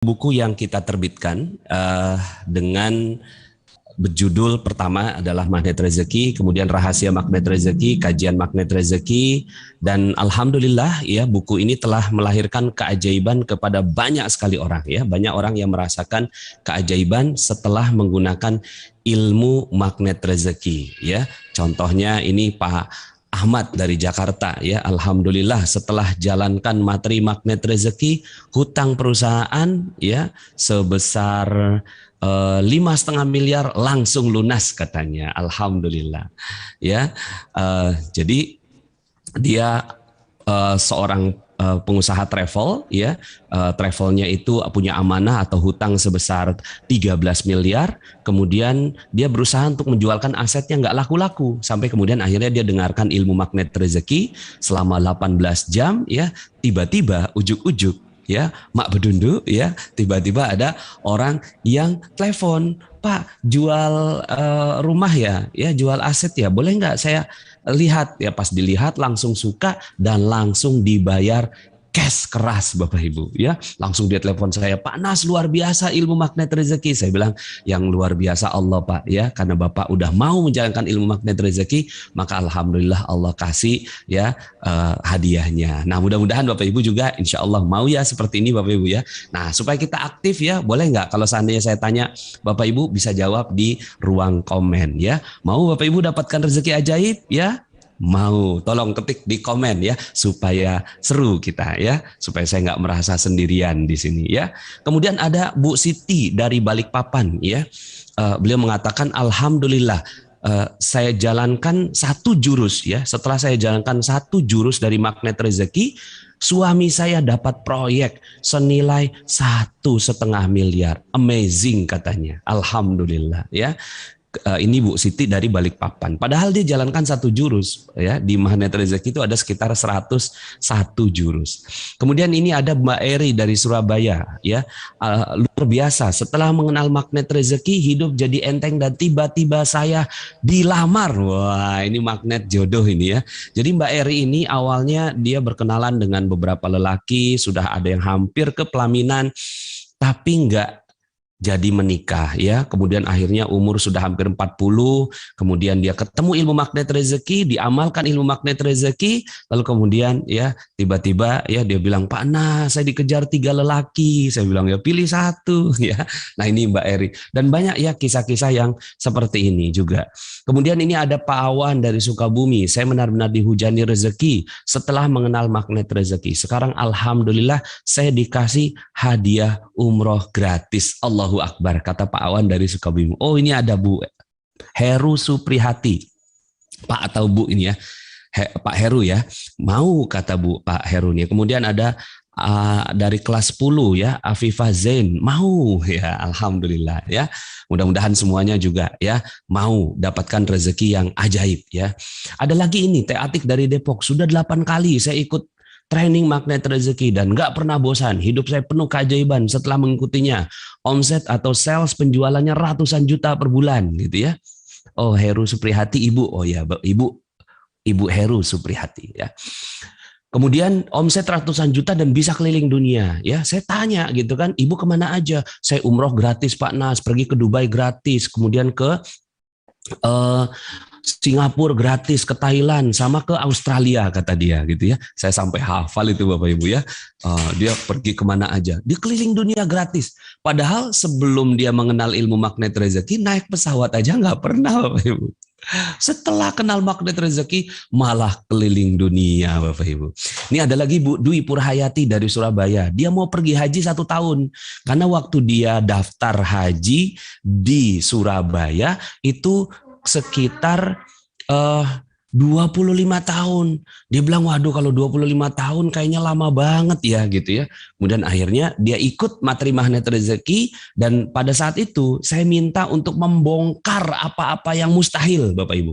Buku yang kita terbitkan dengan berjudul pertama adalah Magnet Rezeki, kemudian Rahasia Magnet Rezeki, Kajian Magnet Rezeki, dan alhamdulillah ya buku ini telah melahirkan keajaiban kepada banyak sekali orang ya, banyak orang yang merasakan keajaiban setelah menggunakan ilmu magnet rezeki ya. Contohnya ini Pak Ahmad dari Jakarta ya, alhamdulillah setelah jalankan materi magnet rezeki, hutang perusahaan ya sebesar 5,5 miliar langsung lunas katanya, alhamdulillah ya. Jadi dia seorang pengusaha travel ya, travelnya itu punya amanah atau hutang sebesar 13 miliar, kemudian dia berusaha untuk menjualkan asetnya nggak laku-laku, sampai kemudian akhirnya dia dengarkan ilmu magnet rezeki selama 18 jam ya, tiba-tiba ujuk-ujuk ya, mak bedundu ya, tiba-tiba ada orang yang telepon, Pak jual rumah ya, jual aset ya, boleh nggak saya lihat ya. Pas dilihat langsung suka dan langsung dibayar cash keras Bapak Ibu ya. Langsung dia telepon saya, Pak Nas luar biasa ilmu magnet rezeki. Saya bilang yang luar biasa Allah Pak ya, karena Bapak udah mau menjalankan ilmu magnet rezeki, maka alhamdulillah Allah kasih ya hadiahnya. Nah mudah-mudahan Bapak Ibu juga insya Allah mau ya seperti ini Bapak Ibu ya. Nah supaya kita aktif ya, boleh nggak kalau seandainya saya tanya, Bapak Ibu bisa jawab di ruang komen ya. Mau Bapak Ibu dapatkan rezeki ajaib ya? Mau, tolong ketik di komen ya supaya seru kita ya, supaya saya nggak merasa sendirian di sini ya. Kemudian ada Bu Siti dari Balikpapan ya, beliau mengatakan alhamdulillah saya jalankan satu jurus ya. Setelah saya jalankan satu jurus dari magnet rezeki, suami saya dapat proyek senilai 1,5 miliar. Amazing katanya, alhamdulillah ya. Ini Bu Siti dari Balikpapan. Padahal dia jalankan satu jurus ya, di magnet rezeki itu ada sekitar 101 jurus. Kemudian ini ada Mbak Eri dari Surabaya ya, luar biasa. Setelah mengenal magnet rezeki hidup jadi enteng dan tiba-tiba saya dilamar. Wah ini magnet jodoh ini ya. Jadi Mbak Eri ini awalnya dia berkenalan dengan beberapa lelaki, sudah ada yang hampir ke pelaminan, tapi enggak jadi menikah ya. Kemudian akhirnya umur sudah hampir 40, kemudian dia ketemu ilmu magnet rezeki, diamalkan ilmu magnet rezeki, lalu kemudian ya tiba-tiba ya dia bilang, Pak Nas saya dikejar 3 lelaki. Saya bilang ya pilih satu ya. Nah ini Mbak Eri, dan banyak ya kisah-kisah yang seperti ini juga. Kemudian ini ada Pak Awan dari Sukabumi, saya benar-benar dihujani rezeki setelah mengenal magnet rezeki. Sekarang alhamdulillah saya dikasih hadiah umroh gratis. Allahu Akbar, kata Pak Awan dari Sukabumi. Oh ini ada Bu Heru Suprihati, Pak atau Bu ini ya, Pak Heru ya, mau kata Bu Pak Heru nih. Kemudian ada dari kelas 10 ya, Afifah Zain, mau ya, alhamdulillah ya. Mudah-mudahan semuanya juga ya mau dapatkan rezeki yang ajaib ya. Ada lagi ini Teh Atik dari Depok, sudah 8 kali saya ikut training magnet rezeki dan nggak pernah bosan. Hidup saya penuh keajaiban setelah mengikutinya. Omset atau sales penjualannya ratusan juta per bulan gitu ya. Oh Heru Suprihati Ibu, oh ya Ibu Heru Suprihati ya. Kemudian omset ratusan juta dan bisa keliling dunia ya. Saya tanya gitu kan, Ibu kemana aja? Saya umroh gratis Pak Nas, pergi ke Dubai gratis, kemudian ke Singapura gratis, ke Thailand, sama ke Australia kata dia gitu ya. Saya sampai hafal itu Bapak Ibu ya. Dia pergi kemana aja, dia keliling dunia gratis. Padahal sebelum dia mengenal ilmu magnet rezeki, naik pesawat aja nggak pernah Bapak Ibu. Setelah kenal magnet rezeki malah keliling dunia Bapak Ibu. Ini ada lagi Bu Dwi Purhayati dari Surabaya. Dia mau pergi haji 1 tahun. Karena waktu dia daftar haji di Surabaya itu sekitar 25 tahun. Dia bilang, waduh kalau 25 tahun kayaknya lama banget ya gitu ya. Kemudian akhirnya dia ikut materi magnet rezeki, dan pada saat itu saya minta untuk membongkar apa-apa yang mustahil Bapak Ibu.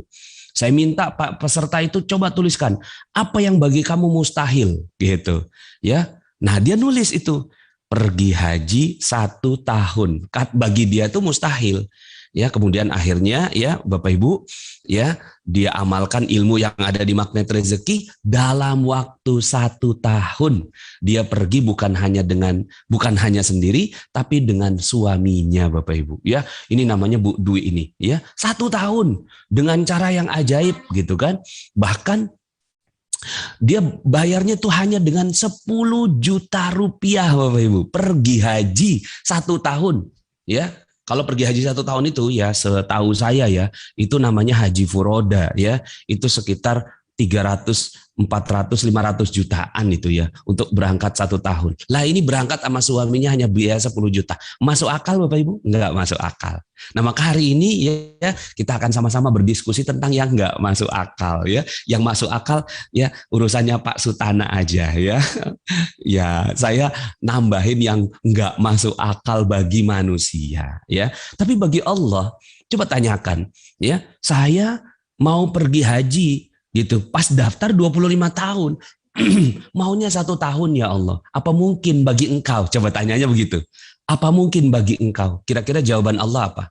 Saya minta Pak peserta itu coba tuliskan apa yang bagi kamu mustahil gitu ya. Nah dia nulis itu, pergi haji 1 tahun bagi dia itu mustahil Ya, kemudian akhirnya ya Bapak Ibu, ya dia amalkan ilmu yang ada di Magnet Rezeki dalam waktu 1 tahun. Dia pergi bukan hanya sendiri, tapi dengan suaminya Bapak Ibu. Ya, ini namanya Bu Dwi ini. Ya, 1 tahun dengan cara yang ajaib gitu kan. Bahkan dia bayarnya tuh hanya dengan 10 juta rupiah Bapak Ibu. Pergi haji 1 tahun. Ya, kalau pergi haji 1 tahun itu ya setahu saya ya itu namanya haji furoda ya, itu sekitar 300, 400, 500 jutaan itu ya untuk berangkat 1 tahun. Lah ini berangkat sama suaminya hanya biaya 10 juta. Masuk akal Bapak Ibu? Enggak masuk akal. Nah maka hari ini ya kita akan sama-sama berdiskusi tentang yang enggak masuk akal ya. Yang masuk akal ya urusannya Pak Sutana aja ya. Ya saya nambahin yang enggak masuk akal bagi manusia ya. Tapi bagi Allah coba tanyakan ya, saya mau pergi haji gitu. Pas daftar 25 tahun. Maunya 1 tahun ya Allah. Apa mungkin bagi engkau? Coba tanyanya begitu. Apa mungkin bagi engkau? Kira-kira jawaban Allah apa?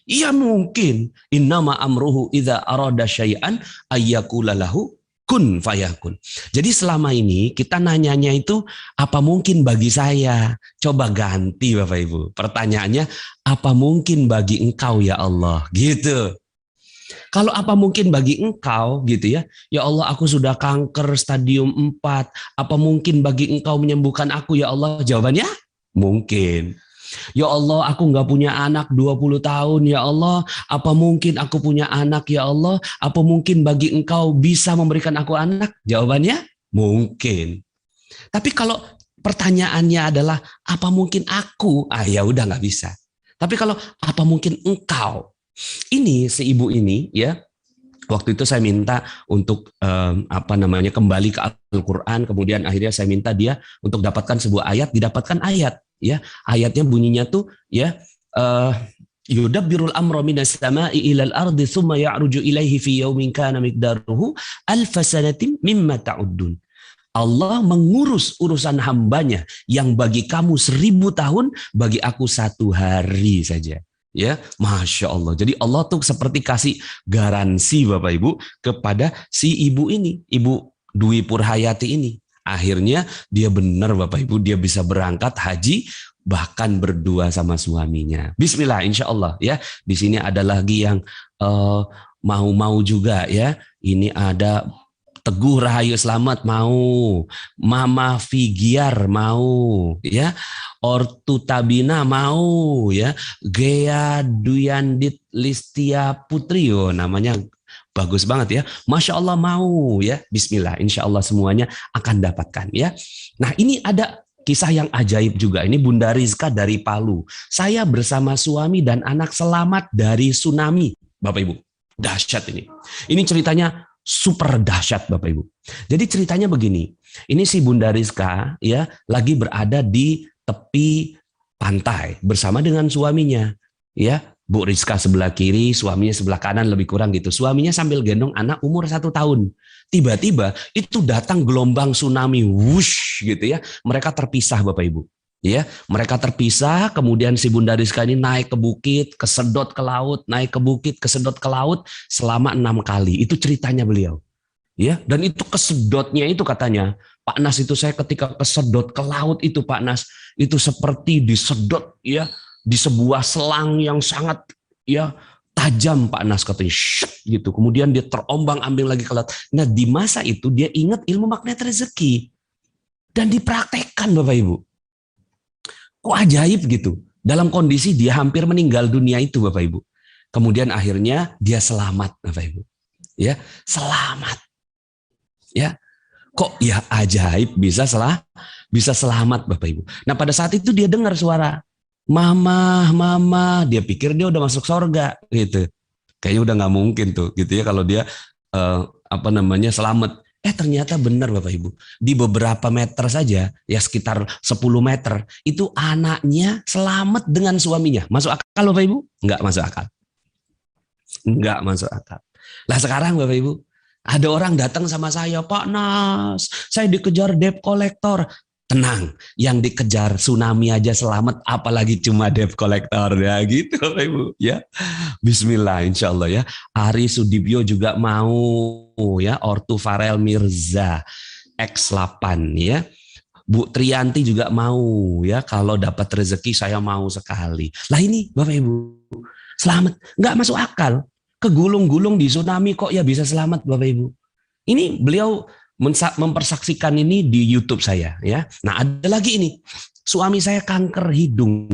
Iya mungkin. Innama amruhu idza arada syai'an ayyakula lahu kun fayakun. Jadi selama ini kita nanyanya itu apa mungkin bagi saya? Coba ganti Bapak Ibu. Pertanyaannya apa mungkin bagi engkau ya Allah? Gitu. Kalau apa mungkin bagi engkau gitu ya, ya Allah aku sudah kanker stadium 4, apa mungkin bagi engkau menyembuhkan aku ya Allah? Jawabannya mungkin. Ya Allah aku nggak punya anak 20 tahun ya Allah, apa mungkin aku punya anak ya Allah? Apa mungkin bagi engkau bisa memberikan aku anak? Jawabannya mungkin. Tapi kalau pertanyaannya adalah apa mungkin aku? Ah ya udah nggak bisa. Tapi kalau apa mungkin engkau? Ini si ibu ini ya, waktu itu saya minta untuk kembali ke Al-Qur'an, kemudian akhirnya saya minta dia untuk dapatkan sebuah ayat, didapatkan ayat ya. Ayatnya bunyinya tuh ya yudabbirul amra minas sama'i ilal ardi tsumma ya'ruju ilaihi fi yaumin kana miqdaruhu alfa sanatin mimma ta'uddun. Allah mengurus urusan hambanya yang bagi kamu 1000 tahun, bagi aku 1 hari saja. Ya, Masya Allah. Jadi Allah tuh seperti kasih garansi Bapak Ibu kepada si ibu ini, Ibu Dwi Purhayati ini. Akhirnya dia benar Bapak Ibu, dia bisa berangkat haji bahkan berdua sama suaminya. Bismillah, insya Allah ya. Di sini ada lagi yang mau juga ya. Ini ada Teguh Rahayu Slamet mau, Mama Vigiar mau, ya, Ortu Tabina mau, ya, Gea Duyandit Listia Putri, oh, namanya bagus banget ya, Masya Allah mau ya, Bismillah, Insya Allah semuanya akan dapatkan ya. Nah ini ada kisah yang ajaib juga, ini Bunda Rizka dari Palu, saya bersama suami dan anak selamat dari tsunami, Bapak Ibu, dahsyat ini ceritanya super dahsyat Bapak Ibu. Jadi ceritanya begini, ini si Bunda Rizka ya lagi berada di tepi pantai bersama dengan suaminya, ya. Bu Rizka sebelah kiri, suaminya sebelah kanan, lebih kurang gitu. Suaminya sambil gendong anak umur 1 tahun. Tiba-tiba itu datang gelombang tsunami, wush gitu ya. Mereka terpisah Bapak Ibu. Ya, mereka terpisah, kemudian si Bunda Rizka ini naik ke bukit, kesedot ke laut, naik ke bukit, kesedot ke laut selama 6 kali. Itu ceritanya beliau. Ya, dan itu kesedotnya itu katanya, Pak Nas, itu saya ketika kesedot ke laut itu Pak Nas, itu seperti disedot ya di sebuah selang yang sangat ya tajam Pak Nas katanya, gitu. Kemudian dia terombang-ambing lagi ke laut. Nah, di masa itu dia ingat ilmu magnet rezeki dan dipraktekkan Bapak Ibu. Kok ajaib gitu. Dalam kondisi dia hampir meninggal dunia itu Bapak Ibu. Kemudian akhirnya dia selamat Bapak Ibu. Ya, selamat. Ya. Kok ya ajaib bisa selamat Bapak Ibu. Nah, pada saat itu dia dengar suara Mama, Mama, dia pikir dia udah masuk surga gitu. Kayaknya udah nggak mungkin tuh gitu ya kalau dia selamat. Ternyata benar Bapak Ibu. Di beberapa meter saja, ya sekitar 10 meter, itu anaknya selamat dengan suaminya. Masuk akal Bapak Ibu? Enggak masuk akal. Enggak masuk akal. Lah sekarang Bapak Ibu, ada orang datang sama saya, Pak Nas, saya dikejar debt collector. Tenang, yang dikejar tsunami aja selamat, apalagi cuma debt collector ya gitu Ibu ya. Bismillah insya Allah ya. Ari Sudibyo juga mau ya, Ortu Farel Mirza X8 ya. Bu Trianti juga mau ya, kalau dapat rezeki saya mau sekali. Lah ini Bapak Ibu, selamat, nggak masuk akal. Kegulung-gulung di tsunami kok ya bisa selamat Bapak Ibu. Ini beliau mempersaksikan ini di YouTube saya ya. Nah, ada lagi ini. Suami saya kanker hidung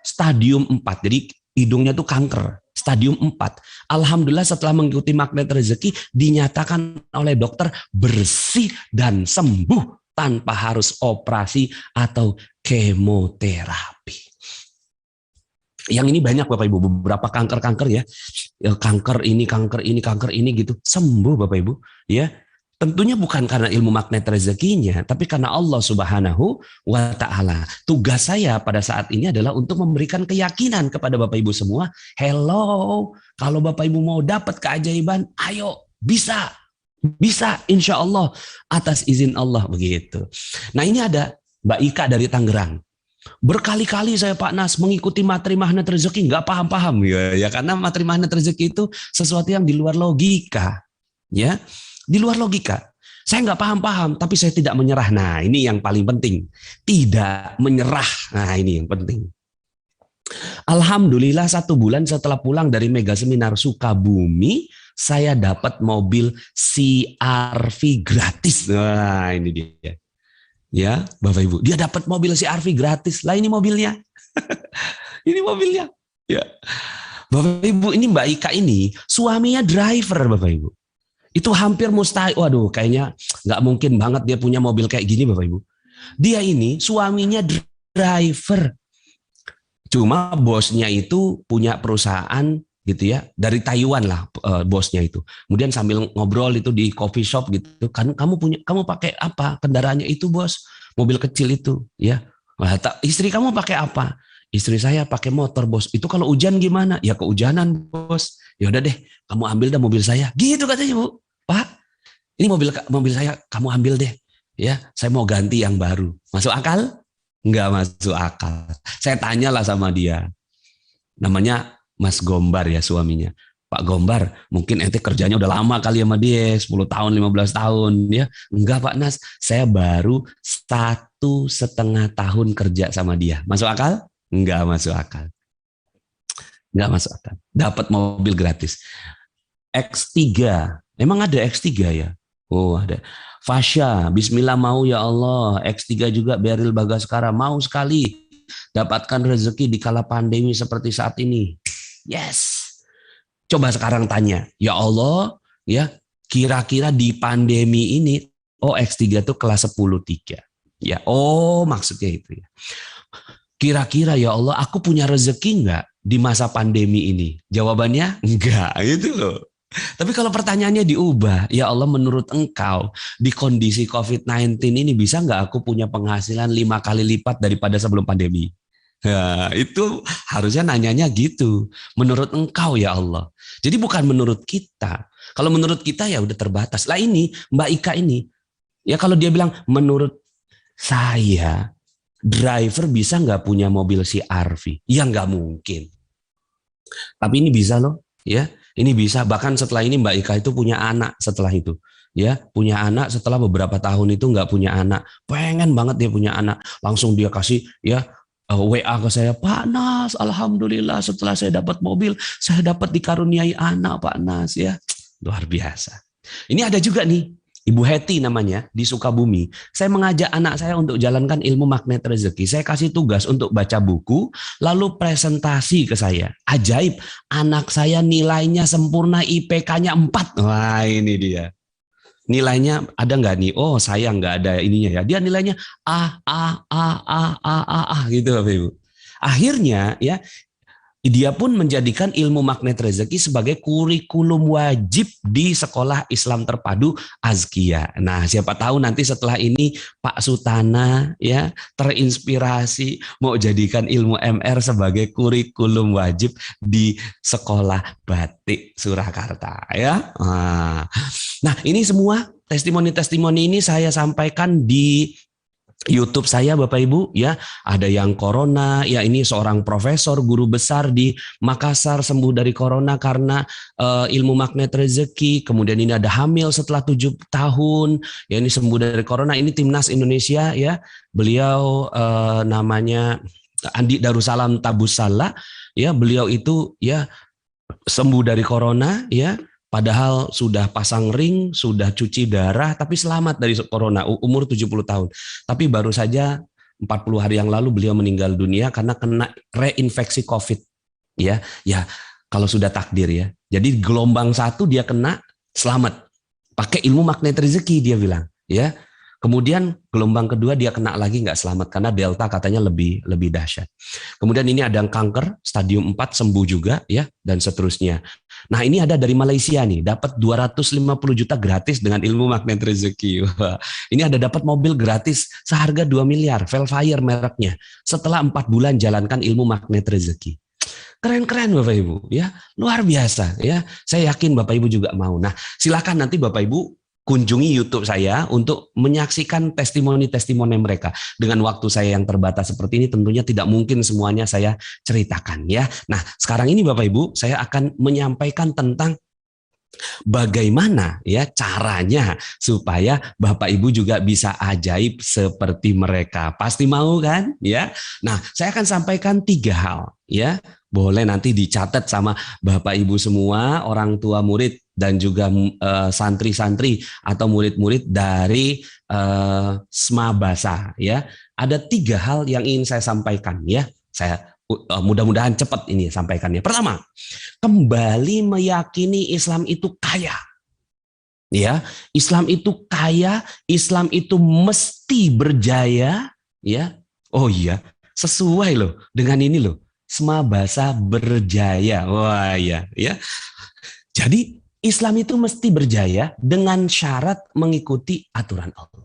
stadium 4. Jadi hidungnya tuh kanker stadium 4. Alhamdulillah setelah mengikuti magnet rezeki dinyatakan oleh dokter bersih dan sembuh tanpa harus operasi atau kemoterapi. Yang ini banyak Bapak Ibu, beberapa kanker-kanker ya. Kanker ini gitu. Sembuh Bapak Ibu ya. Tentunya bukan karena ilmu magnet rezekinya, tapi karena Allah Subhanahu wa Ta'ala. Tugas saya pada saat ini adalah untuk memberikan keyakinan kepada Bapak Ibu semua. Hello, kalau Bapak Ibu mau dapat keajaiban, ayo, bisa. Bisa, insya Allah, atas izin Allah begitu. Nah ini ada Mbak Ika dari Tangerang. Berkali-kali saya Pak Nas mengikuti materi magnet rezeki, nggak paham-paham ya, karena materi magnet rezeki itu sesuatu yang di luar logika, ya. Di luar logika. Saya nggak paham-paham, tapi saya tidak menyerah. Nah, ini yang paling penting. Tidak menyerah. Nah, ini yang penting. Alhamdulillah 1 bulan setelah pulang dari Mega Seminar Sukabumi, saya dapat mobil CR-V gratis. Nah, ini dia. Ya, Bapak Ibu. Dia dapat mobil CR-V gratis. Lah, ini mobilnya. Ini mobilnya. Ya. Bapak Ibu, ini Mbak Ika ini suaminya driver, Bapak Ibu. Itu hampir mustahil. Waduh, kayaknya nggak mungkin banget dia punya mobil kayak gini Bapak Ibu. Dia ini suaminya driver. Cuma bosnya itu punya perusahaan gitu ya, dari Taiwan lah bosnya itu. Kemudian sambil ngobrol itu di coffee shop gitu, kan kamu pakai apa kendaraannya itu bos? Mobil kecil itu ya. Istri kamu pakai apa? Istri saya pakai motor bos. Itu kalau hujan gimana? Ya kehujanan bos. Ya udah deh, kamu ambil dah mobil saya. Gitu katanya Bu. Pak, ini mobil saya kamu ambil deh. Ya, saya mau ganti yang baru. Masuk akal? Enggak masuk akal. Saya tanyalah sama dia. Namanya Mas Gombar ya suaminya. Pak Gombar, mungkin ente kerjanya udah lama kali sama dia, 10 tahun, 15 tahun ya. Enggak Pak Nas, saya baru 1,5 tahun kerja sama dia. Masuk akal? Enggak masuk akal. Enggak masuk akal. Dapat mobil gratis. X3. Memang ada X3 ya? Oh ada. Fasya, bismillah mau ya Allah. X3 juga Beril Bagaskara. Mau sekali dapatkan rezeki di kala pandemi seperti saat ini. Yes. Coba sekarang tanya. Ya Allah, ya kira-kira di pandemi ini, oh X3 itu kelas 10-3. Ya, oh maksudnya itu ya. Kira-kira ya Allah, aku punya rezeki enggak di masa pandemi ini? Jawabannya enggak, itu loh. Tapi kalau pertanyaannya diubah, ya Allah menurut engkau di kondisi COVID-19 ini bisa nggak aku punya penghasilan 5 kali lipat daripada sebelum pandemi? Ya, itu harusnya nanyanya gitu. Menurut engkau ya Allah. Jadi bukan menurut kita. Kalau menurut kita ya udah terbatas. Lah ini Mbak Ika ini, ya kalau dia bilang menurut saya driver bisa nggak punya mobil CR-V? Ya nggak mungkin. Tapi ini bisa loh, ya. Ini bisa, bahkan setelah ini Mbak Ika itu punya anak setelah itu. Ya, punya anak setelah beberapa tahun itu nggak punya anak. Pengen banget dia punya anak. Langsung dia kasih ya WA ke saya, Pak Nas, alhamdulillah setelah saya dapat mobil, saya dapat dikaruniai anak Pak Nas ya. Luar biasa. Ini ada juga nih, Ibu Heti namanya, di Sukabumi. Saya mengajak anak saya untuk jalankan ilmu magnet rezeki. Saya kasih tugas untuk baca buku, lalu presentasi ke saya. Ajaib, anak saya nilainya sempurna, IPK-nya 4. Wah ini dia. Nilainya ada nggak nih? Oh saya nggak ada ininya ya. Dia nilainya gitu Bapak Ibu. Akhirnya ya, dia pun menjadikan ilmu magnet rezeki sebagai kurikulum wajib di sekolah Islam terpadu Azkia. Nah, siapa tahu nanti setelah ini Pak Sutana ya terinspirasi mau jadikan ilmu MR sebagai kurikulum wajib di sekolah Batik Surakarta ya. Nah, ini semua testimoni-testimoni ini saya sampaikan di YouTube saya Bapak Ibu ya, ada yang corona, ya ini seorang profesor guru besar di Makassar sembuh dari corona karena ilmu magnet rezeki. Kemudian ini ada hamil setelah 7 tahun, ya ini sembuh dari corona. Ini timnas Indonesia ya, beliau namanya Andi Darussalam Tabusala ya, beliau itu ya sembuh dari corona ya. Padahal sudah pasang ring, sudah cuci darah, tapi selamat dari corona, umur 70 tahun. Tapi baru saja 40 hari yang lalu beliau meninggal dunia karena kena reinfeksi COVID. Ya, ya kalau sudah takdir ya. Jadi gelombang 1 dia kena, selamat. Pakai ilmu magnet rezeki dia bilang. Ya. Kemudian gelombang kedua dia kena lagi nggak selamat karena delta katanya lebih dahsyat. Kemudian ini ada yang kanker stadium 4 sembuh juga ya, dan seterusnya. Nah ini ada dari Malaysia nih, dapat 250 juta gratis dengan ilmu magnet rezeki. Wah, ini ada dapat mobil gratis seharga 2 miliar, Velfire mereknya. Setelah 4 bulan jalankan ilmu magnet rezeki. Keren-keren Bapak Ibu ya, luar biasa ya. Saya yakin Bapak Ibu juga mau. Nah silakan nanti Bapak Ibu kunjungi YouTube saya untuk menyaksikan testimoni-testimoni mereka. Dengan waktu saya yang terbatas seperti ini tentunya tidak mungkin semuanya saya ceritakan ya. Nah, sekarang ini Bapak Ibu, saya akan menyampaikan tentang bagaimana ya caranya supaya Bapak Ibu juga bisa ajaib seperti mereka. Pasti mau kan? Ya. Nah, saya akan sampaikan 3 hal ya. Boleh nanti dicatat sama Bapak Ibu semua, orang tua murid dan juga santri-santri atau murid-murid dari Smabasa ya. Ada 3 hal yang ingin saya sampaikan ya. Saya mudah-mudahan cepat ini sampaikannya. Pertama, kembali meyakini Islam itu kaya. Ya, Islam itu kaya, Islam itu mesti berjaya ya. Oh iya, sesuai loh dengan ini loh. Smabasa berjaya. Wah ya, ya. Jadi Islam itu mesti berjaya dengan syarat mengikuti aturan Allah.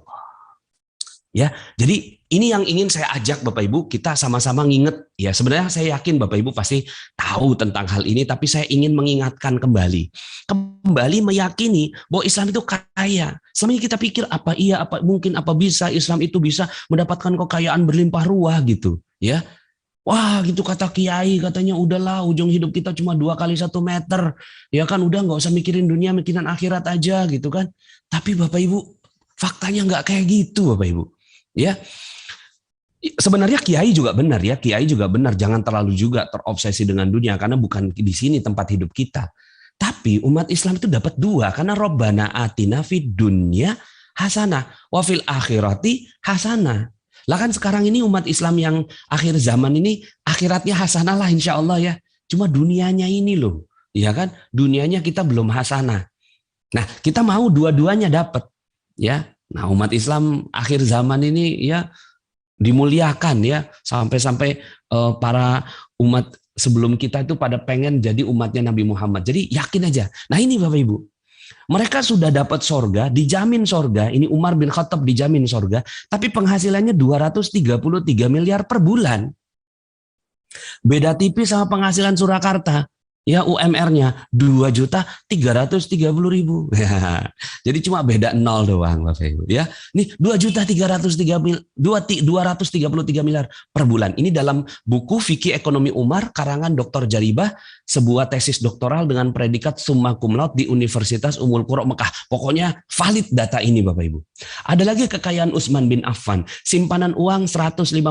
Ya, jadi ini yang ingin saya ajak Bapak Ibu, kita sama-sama nginget. Ya, sebenarnya saya yakin Bapak Ibu pasti tahu tentang hal ini, tapi saya ingin mengingatkan kembali. Kembali meyakini bahwa Islam itu kaya. Selama ini kita pikir apa iya, apa mungkin, apa bisa Islam itu bisa mendapatkan kekayaan berlimpah ruah gitu. Ya, wah gitu kata kiai, katanya udahlah ujung hidup kita cuma 2 kali 1 meter. Ya kan udah nggak usah mikirin dunia, mikirin akhirat aja gitu kan. Tapi Bapak Ibu, faktanya nggak kayak gitu Bapak Ibu. Ya, sebenarnya kiai juga benar ya, kiai juga benar. Jangan terlalu juga terobsesi dengan dunia karena bukan di sini tempat hidup kita. Tapi umat Islam itu dapat 2 karena Robbana atina fid dunya hasanah wa fil akhirati hasanah. Lah kan sekarang ini umat Islam yang akhir zaman ini akhiratnya hasanah lah insya Allah ya. Cuma dunianya ini loh, ya kan? Dunianya kita belum hasanah. Nah kita mau dua-duanya dapat, ya. Nah umat Islam akhir zaman ini ya dimuliakan ya, sampai-sampai para umat sebelum kita itu pada pengen jadi umatnya Nabi Muhammad. Jadi yakin aja. Nah ini Bapak Ibu. Mereka sudah dapat sorga, dijamin sorga. Ini Umar bin Khattab dijamin sorga, tapi penghasilannya 233 miliar per bulan. Beda tipis sama penghasilan Surakarta. Ya UMR-nya 2.330.000. Ya, jadi cuma beda 0 doang Bapak Ibu ya. Nih 2.333 miliar per bulan. Ini dalam buku Fikih Ekonomi Umar karangan Dr. Jaribah, sebuah tesis doktoral dengan predikat summa cum laude di Universitas Ummul Qura Mekah. Pokoknya valid data ini Bapak Ibu. Ada lagi kekayaan Utsman bin Affan, simpanan uang 151.000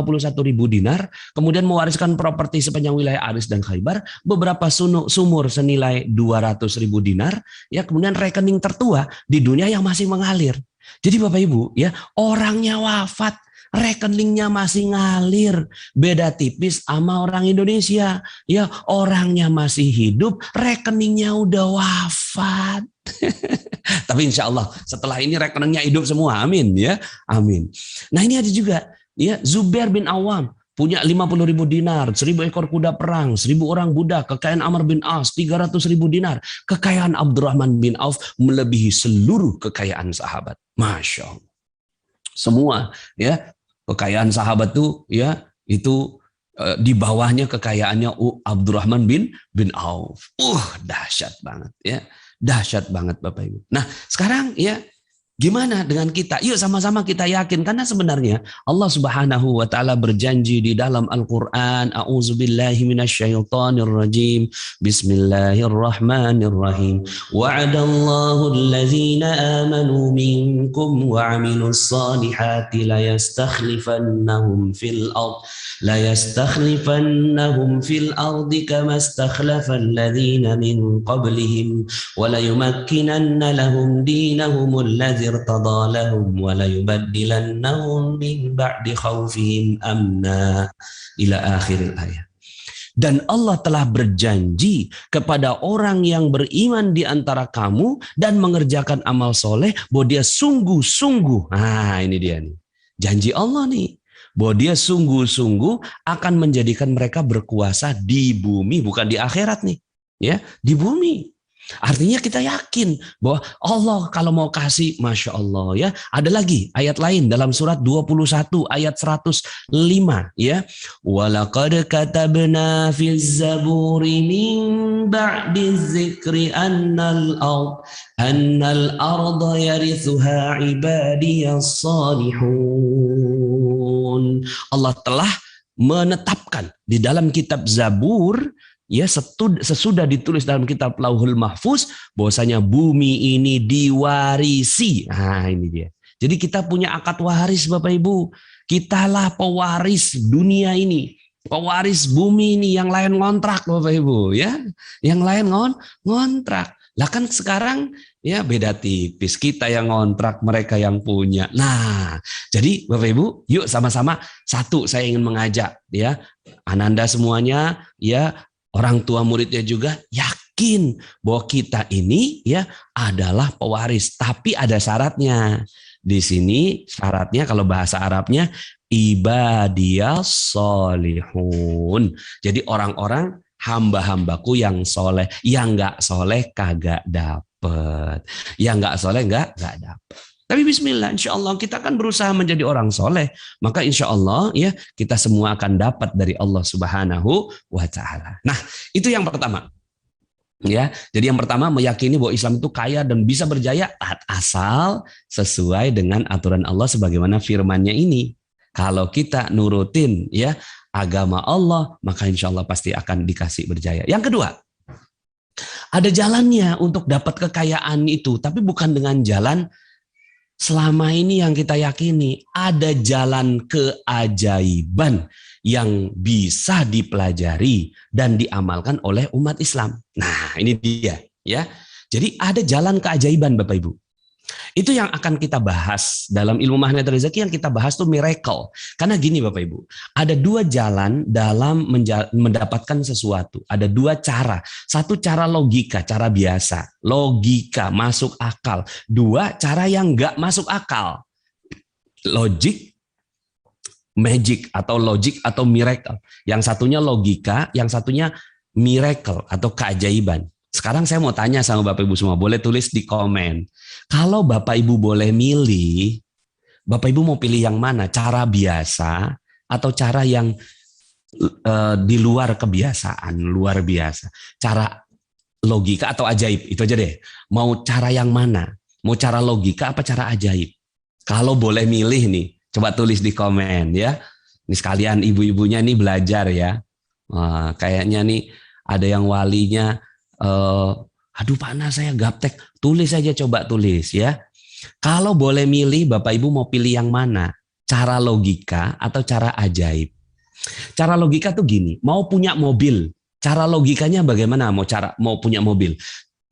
dinar, kemudian mewariskan properti sepanjang wilayah Aris dan Khaybar, beberapa sumur senilai 200.000 dinar, ya kemudian rekening tertua di dunia yang masih mengalir. Jadi Bapak Ibu, ya orangnya wafat, rekeningnya masih ngalir, beda tipis sama orang Indonesia. Ya orangnya masih hidup, rekeningnya udah wafat. Tapi insya Allah setelah ini rekeningnya hidup semua, amin ya, amin. Nah ini ada juga, ya Zubair bin Awam. Punya 50.000 dinar, 1.000 ekor kuda perang, 1.000 orang budak, kekayaan Amr bin As, 300.000 dinar. Kekayaan Abdurrahman bin Auf melebihi seluruh kekayaan sahabat. Masya Allah. Semua ya kekayaan sahabat tuh ya itu di bawahnya kekayaannya Abdurrahman bin Auf. Dahsyat banget ya. Dahsyat banget Bapak Ibu. Nah sekarang ya Gimana dengan kita? Yuk sama-sama kita yakin, karena sebenarnya Allah Subhanahu wa taala berjanji di dalam Al-Qur'an, a'udzubillahi minasyaitonir rajim. Bismillahirrahmanirrahim. Wa'adallahu allazina amanu minkum wa 'amilus solihati la yastakhlifannahum fil ardi kama istakhlafal ladzina min qablihim wa la yumakkinanna lahum dinahum alladzi irtada lahum wa la yubaddilannahum min ba'di khawfihim amna ila akhiril ayat. Dan Allah telah berjanji kepada orang yang beriman di antara kamu dan mengerjakan amal soleh bahwa dia sungguh-sungguh, nah ini dia nih, janji Allah nih, bahwa dia sungguh-sungguh akan menjadikan mereka berkuasa di bumi, bukan di akhirat nih, ya, di bumi. Artinya kita yakin bahwa Allah kalau mau kasih, Masya Allah ya. Ada lagi ayat lain dalam surat 21 ayat 105 ya. Walaqad katabna fiz zaburi min ba'di dzikri annal arda yarithuha ibadiyas salihun. Allah telah menetapkan di dalam kitab Zabur, ya, sesudah ditulis dalam kitab Lauhul Mahfuz bahwasanya bumi ini diwarisi. Nah, ini dia. Jadi kita punya akad waris, Bapak Ibu. Kitalah pewaris dunia ini, pewaris bumi ini. Yang lain ngontrak, Bapak Ibu, ya. Yang lain ngontrak. Lah kan sekarang ya beda tipis, kita yang ngontrak, mereka yang punya. Nah, jadi Bapak Ibu, yuk sama-sama, satu saya ingin mengajak ya, Ananda semuanya ya, orang tua muridnya juga yakin bahwa kita ini ya adalah pewaris, tapi ada syaratnya. Di sini syaratnya kalau bahasa Arabnya ibadiyas solihun. Jadi orang-orang hamba-hambaku yang soleh, yang nggak soleh kagak dapet, yang nggak soleh nggak dapet. Tapi bismillah, insya Allah kita akan berusaha menjadi orang soleh. Maka insya Allah ya kita semua akan dapat dari Allah Subhanahu wa Ta'ala. Nah itu yang pertama. Ya, jadi yang pertama meyakini bahwa Islam itu kaya dan bisa berjaya asal sesuai dengan aturan Allah sebagaimana firman-Nya ini. Kalau kita nurutin ya agama Allah, maka insya Allah pasti akan dikasih berjaya. Yang kedua, ada jalannya untuk dapat kekayaan itu, tapi bukan dengan jalan selama ini yang kita yakini. Ada jalan keajaiban yang bisa dipelajari dan diamalkan oleh umat Islam. Nah, ini dia ya. Jadi ada jalan keajaiban Bapak Ibu. Itu yang akan kita bahas dalam ilmu magnet rezeki. Yang kita bahas tuh miracle. Karena gini Bapak Ibu, ada dua jalan dalam mendapatkan sesuatu. Ada dua cara. Satu cara logika, cara biasa. Logika, masuk akal. Dua, cara yang nggak masuk akal. Logic, magic atau logic atau miracle. Yang satunya logika, yang satunya miracle atau keajaiban. Sekarang saya mau tanya sama Bapak Ibu semua, boleh tulis di komen. Kalau Bapak Ibu boleh milih, Bapak Ibu mau pilih yang mana? Cara biasa atau cara yang di luar kebiasaan, luar biasa? Cara logika atau ajaib? Itu aja deh. Mau cara yang mana? Mau cara logika apa cara ajaib? Kalau boleh milih nih, coba tulis di komen ya. Ini sekalian ibu-ibunya nih belajar ya. Kayaknya nih ada yang walinya, aduh panas saya gaptek, tulis aja, coba tulis ya. Kalau boleh milih Bapak Ibu mau pilih yang mana? Cara logika atau cara ajaib? Cara logika tuh gini, mau punya mobil, cara logikanya bagaimana mau punya mobil?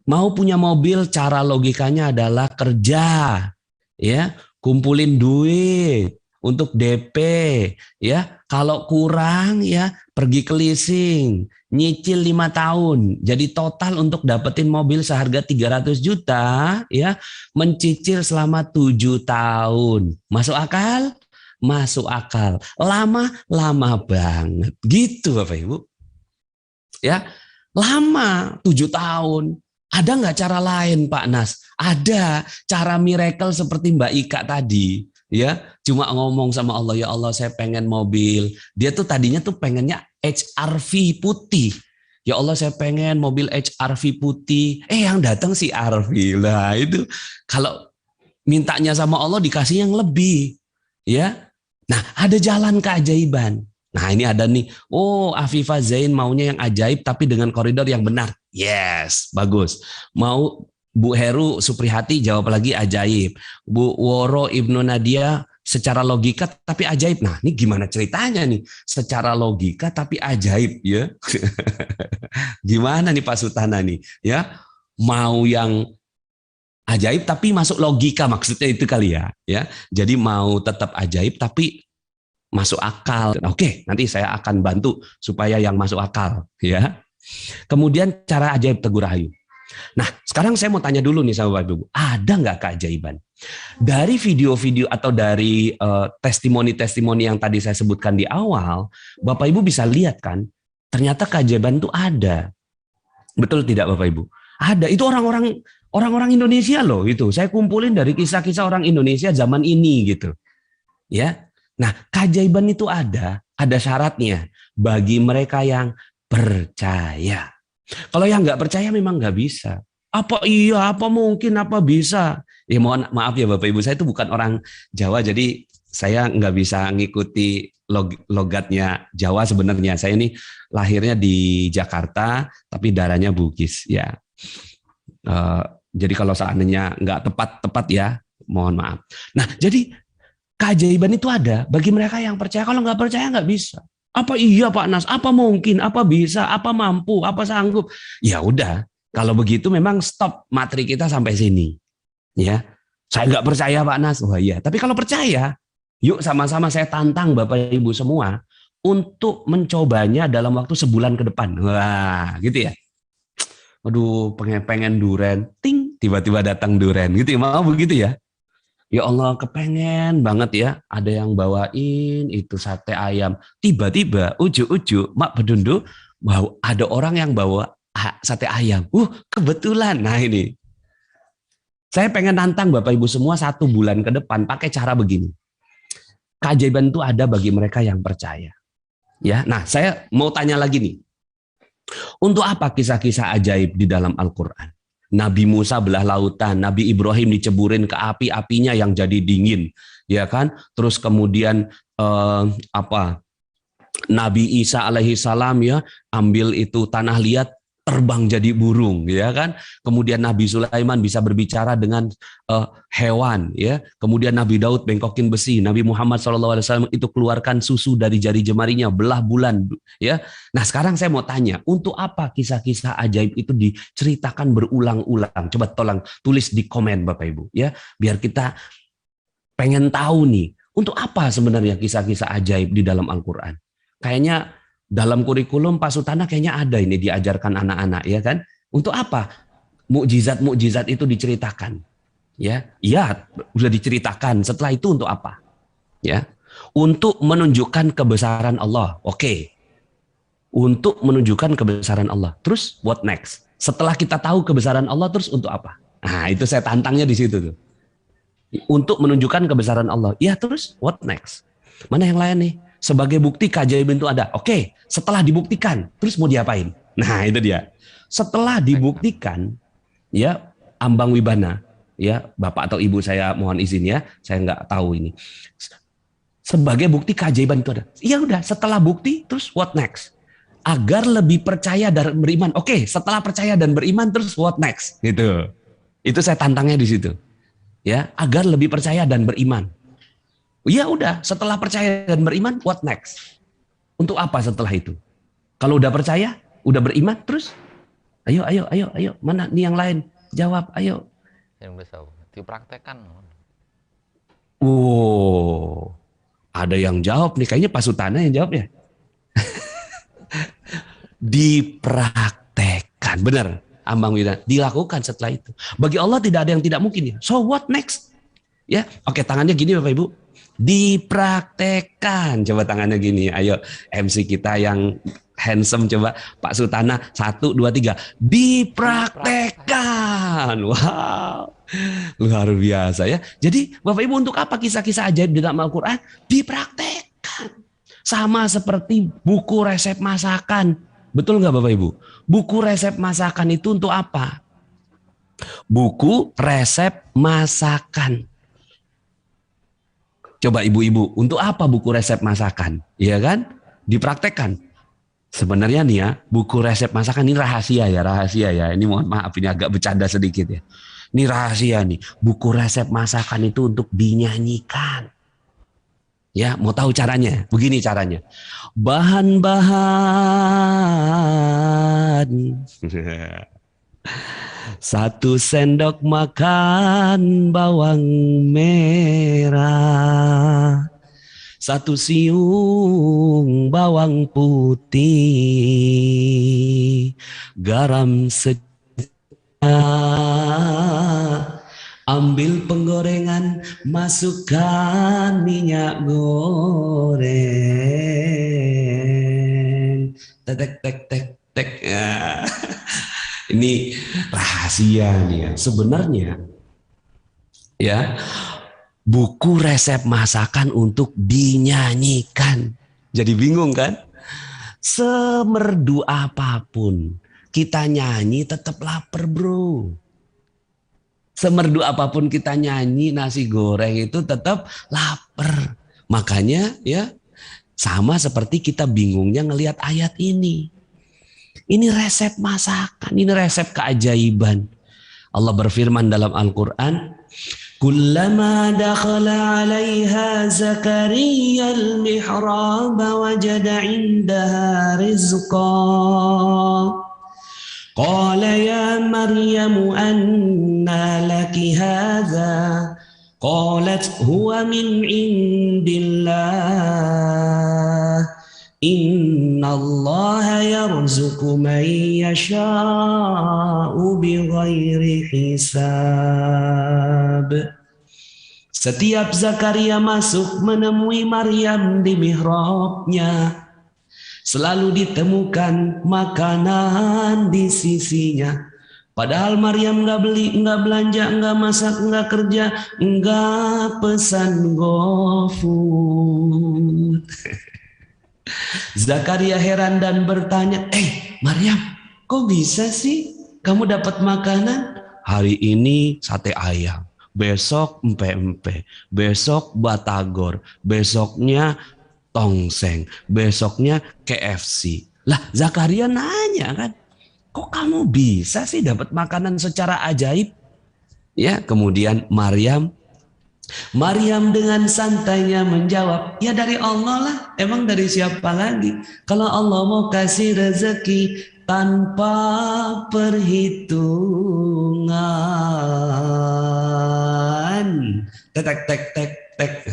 Mau punya mobil, cara logikanya adalah kerja ya, kumpulin duit untuk DP ya. Kalau kurang ya pergi ke leasing, nyicil 5 tahun. Jadi total untuk dapetin mobil seharga 300 juta ya, mencicil selama 7 tahun. Masuk akal? Masuk akal. Lama banget. Gitu Bapak Ibu. Ya, lama 7 tahun. Ada nggak cara lain Pak Nas? Ada, cara miracle seperti Mbak Ika tadi. Ya, cuma ngomong sama Allah, ya Allah saya pengen mobil. Dia tuh tadinya tuh pengennya HR-V putih. Ya Allah saya pengen mobil HR-V putih. Yang datang si RV lah itu. Kalau mintanya sama Allah dikasih yang lebih, ya. Nah, ada jalan keajaiban. Nah, ini ada nih. Oh, Afifah Zain maunya yang ajaib tapi dengan koridor yang benar. Yes, bagus. Mau Bu Heru Suprihati jawab lagi ajaib. Bu Woro Ibnu Nadia secara logika tapi ajaib. Nah, ini gimana ceritanya nih? Secara logika tapi ajaib, ya. Gimana nih Pak Sutana nih, ya? Mau yang ajaib tapi masuk logika, maksudnya itu kali ya, ya. Jadi mau tetap ajaib tapi masuk akal. Oke, nanti saya akan bantu supaya yang masuk akal, ya. Kemudian cara ajaib Teguh Rahayu. Nah, sekarang saya mau tanya dulu nih sama Bapak Ibu, ada nggak keajaiban? Dari video-video atau dari testimoni-testimoni yang tadi saya sebutkan di awal, Bapak Ibu bisa lihat kan, ternyata keajaiban itu ada. Betul tidak Bapak Ibu? Ada, itu orang-orang Indonesia loh itu. Saya kumpulin dari kisah-kisah orang Indonesia zaman ini gitu. Ya. Nah, keajaiban itu ada syaratnya bagi mereka yang percaya. Kalau yang nggak percaya memang nggak bisa. Apa iya, apa mungkin, apa bisa? Ya mohon maaf ya Bapak Ibu, saya itu bukan orang Jawa, jadi saya nggak bisa ngikuti logatnya Jawa sebenarnya. Saya ini lahirnya di Jakarta, tapi darahnya Bugis ya. Jadi kalau seandainya nggak tepat ya, mohon maaf. Nah, jadi keajaiban itu ada bagi mereka yang percaya. Kalau nggak percaya nggak bisa. Apa iya Pak Nas? Apa mungkin? Apa bisa? Apa mampu? Apa sanggup? Ya udah, kalau begitu memang stop materi kita sampai sini. Ya, saya nggak percaya Pak Nas. Wah iya, tapi kalau percaya, yuk sama-sama saya tantang Bapak Ibu semua untuk mencobanya dalam waktu sebulan ke depan. Wah, gitu ya. Aduh, pengen duren, ting, tiba-tiba datang duren, gitu ya, mau begitu ya? Ya Allah, kepengen banget ya, ada yang bawain itu sate ayam, tiba-tiba ujuk-ujuk, mak bedundu, wow, ada orang yang bawa sate ayam, kebetulan, nah ini, saya pengen nantang Bapak Ibu semua 1 bulan ke depan pakai cara begini, keajaiban itu ada bagi mereka yang percaya, ya. Nah, saya mau tanya lagi nih, untuk apa kisah-kisah ajaib di dalam Al-Quran? Nabi Musa belah lautan, Nabi Ibrahim diceburin ke api, apinya yang jadi dingin, ya kan? Terus kemudian Nabi Isa alaihi salam ya ambil itu tanah liat terbang jadi burung, ya kan? Kemudian Nabi Sulaiman bisa berbicara dengan hewan, ya. Kemudian Nabi Daud bengkokin besi, Nabi Muhammad SAW itu keluarkan susu dari jari jemarinya, belah bulan, ya. Nah sekarang saya mau tanya, untuk apa kisah-kisah ajaib itu diceritakan berulang-ulang? Coba tolong tulis di komen Bapak Ibu, ya, biar kita pengen tahu nih, untuk apa sebenarnya kisah-kisah ajaib di dalam Al-Quran? Kayaknya dalam kurikulum Pak Sutana kayaknya ada ini diajarkan anak-anak, ya kan? Untuk apa mukjizat-mukjizat itu diceritakan? Ya, iya, sudah diceritakan. Setelah itu untuk apa? Ya, untuk menunjukkan kebesaran Allah. Oke. Untuk menunjukkan kebesaran Allah. Terus what next? Setelah kita tahu kebesaran Allah, terus untuk apa? Nah, itu saya tantangnya di situ tuh. Untuk menunjukkan kebesaran Allah. Ya, terus what next? Mana yang lain nih? Sebagai bukti keajaiban itu ada. Oke, setelah dibuktikan, terus mau diapain? Nah, itu dia. Setelah dibuktikan, ya, ambang wibana, ya, Bapak atau Ibu saya mohon izin ya, saya nggak tahu ini. Sebagai bukti keajaiban itu ada. Ya udah, setelah bukti, terus what next? Agar lebih percaya dan beriman. Oke, setelah percaya dan beriman, terus what next? Gitu. Itu saya tantangnya di situ. Ya, agar lebih percaya dan beriman. Ya udah, setelah percaya dan beriman, what next? Untuk apa setelah itu? Kalau udah percaya, udah beriman, terus ayo, mana nih yang lain? Jawab, ayo. Yang bisa dipraktekkan. Wow, ada yang jawab nih, kayaknya Pak Sutana yang jawab ya. Dipraktekkan, benar. Ambang wibana, dilakukan setelah itu. Bagi Allah tidak ada yang tidak mungkin ya. So what next? Ya, oke, tangannya gini Bapak Ibu. Dipraktekkan, coba tangannya gini, ayo MC kita yang handsome, coba Pak Sutana, 1, 2, 3, dipraktekkan. Wow, luar biasa ya. Jadi Bapak Ibu, untuk apa kisah-kisah ajaib di dalam Al-Quran? Dipraktekkan. Sama seperti buku resep masakan, betul nggak Bapak Ibu? Buku resep masakan itu untuk apa? Buku resep masakan. Coba ibu-ibu, untuk apa buku resep masakan? Iya kan? Dipraktekkan. Sebenarnya nih ya, buku resep masakan ini rahasia ya. Ini mohon maaf, ini agak bercanda sedikit ya. Ini rahasia nih. Buku resep masakan itu untuk dinyanyikan. Ya, mau tahu caranya? Begini caranya. Bahan-bahan. 1 sendok makan bawang merah. 1 siung bawang putih. Garam secukupnya. Ambil penggorengan, masukkan minyak goreng. Tek tek tek tek. Ya. Ini rahasia nih ya. Sebenarnya ya, buku resep masakan untuk dinyanyikan. Jadi bingung kan? Semerdu apapun kita nyanyi tetap lapar, bro. Semerdu apapun kita nyanyi nasi goreng itu tetap lapar. Makanya ya sama seperti kita bingungnya ngelihat ayat ini. Ini resep masakan, ini resep keajaiban. Allah berfirman dalam Al-Quran, Kullama dakhala 'alaiha Zakaria al-mihrab wajada 'indaha rizqa. Qala ya Maryam anna laki hadha. Qalat huwa min indillah. Inna Allah yarzuqu man yasha'u bighairi hisab. Setiap Zakaria masuk menemui Maryam di mihrabnya, selalu ditemukan makanan di sisinya. Padahal Maryam nggak beli, nggak belanja, nggak masak, nggak kerja, nggak pesan GoFood. Zakaria heran dan bertanya, Maryam, kok bisa sih kamu dapat makanan? Hari ini sate ayam, besok empe-empe, besok batagor, besoknya tongseng, besoknya KFC. Lah Zakaria nanya kan, kok kamu bisa sih dapat makanan secara ajaib? Ya, kemudian Maryam dengan santainya menjawab, ya dari Allah lah, emang dari siapa lagi? Kalau Allah mau kasih rezeki tanpa perhitungan. Tek tek tek tek.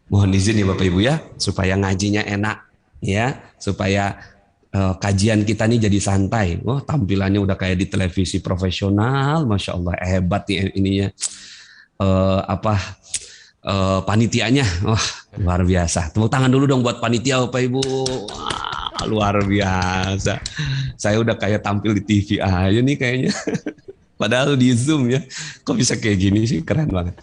Mohon izin ya Bapak Ibu ya, supaya ngajinya enak ya, supaya kajian kita nih jadi santai. Wah, tampilannya udah kayak di televisi profesional, Masya Allah, hebat nih ininya. Panitianya, wah luar biasa. Tepuk tangan dulu dong buat panitia Bapak Ibu. Wah, luar biasa. Saya udah kayak tampil di TV aja nih kayaknya. Padahal di Zoom ya. Kok bisa kayak gini sih, keren banget.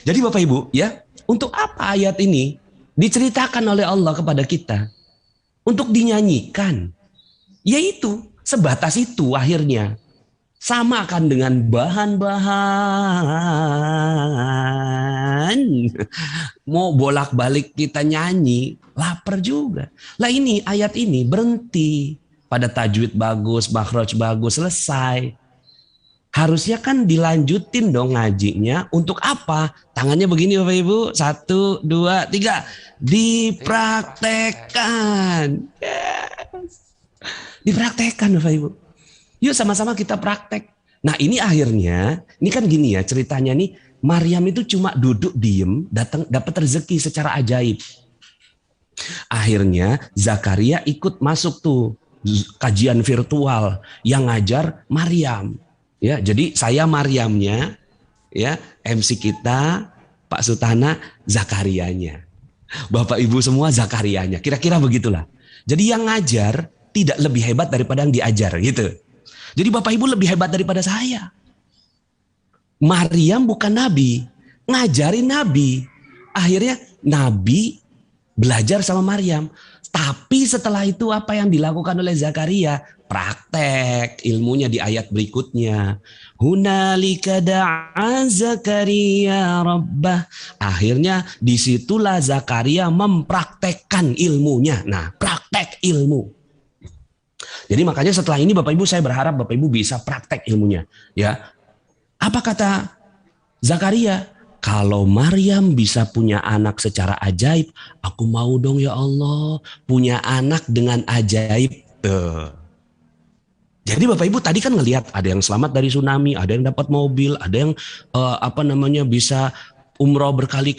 Jadi Bapak Ibu ya, untuk apa ayat ini diceritakan oleh Allah kepada kita? Untuk dinyanyikan. Yaitu sebatas itu akhirnya. Samakan dengan bahan-bahan. Mau bolak-balik kita nyanyi, lapar juga. Lah ini ayat ini berhenti pada tajwid bagus, makhraj bagus, selesai. Harusnya kan dilanjutin dong ngajinya. Untuk apa? Tangannya begini Bapak Ibu. 1, 2, 3. Dipraktekkan. Yes. Dipraktekkan Bapak Ibu. Yuk sama-sama kita praktek. Nah ini akhirnya, ini kan gini ya ceritanya nih, Maryam itu cuma duduk diem, dapat rezeki secara ajaib. Akhirnya Zakaria ikut masuk tuh kajian virtual yang ngajar Maryam. Ya, jadi saya Maryamnya, ya MC kita Pak Sutana Zakarianya, Bapak Ibu semua Zakarianya. Kira-kira begitulah. Jadi yang ngajar tidak lebih hebat daripada yang diajar gitu. Jadi Bapak Ibu lebih hebat daripada saya. Maryam bukan nabi, ngajarin nabi. Akhirnya nabi belajar sama Maryam. Tapi setelah itu apa yang dilakukan oleh Zakaria? Praktek ilmunya di ayat berikutnya. Hunalika da'a Zakaria rabbah. Akhirnya disitulah Zakaria mempraktekkan ilmunya. Nah, praktek ilmu. Jadi makanya setelah ini Bapak Ibu saya berharap Bapak Ibu bisa praktek ilmunya. Ya, apa kata Zakaria? Kalau Maryam bisa punya anak secara ajaib, aku mau dong ya Allah punya anak dengan ajaib. Tuh. Jadi Bapak Ibu tadi kan ngelihat ada yang selamat dari tsunami, ada yang dapat mobil, ada yang bisa umroh pergi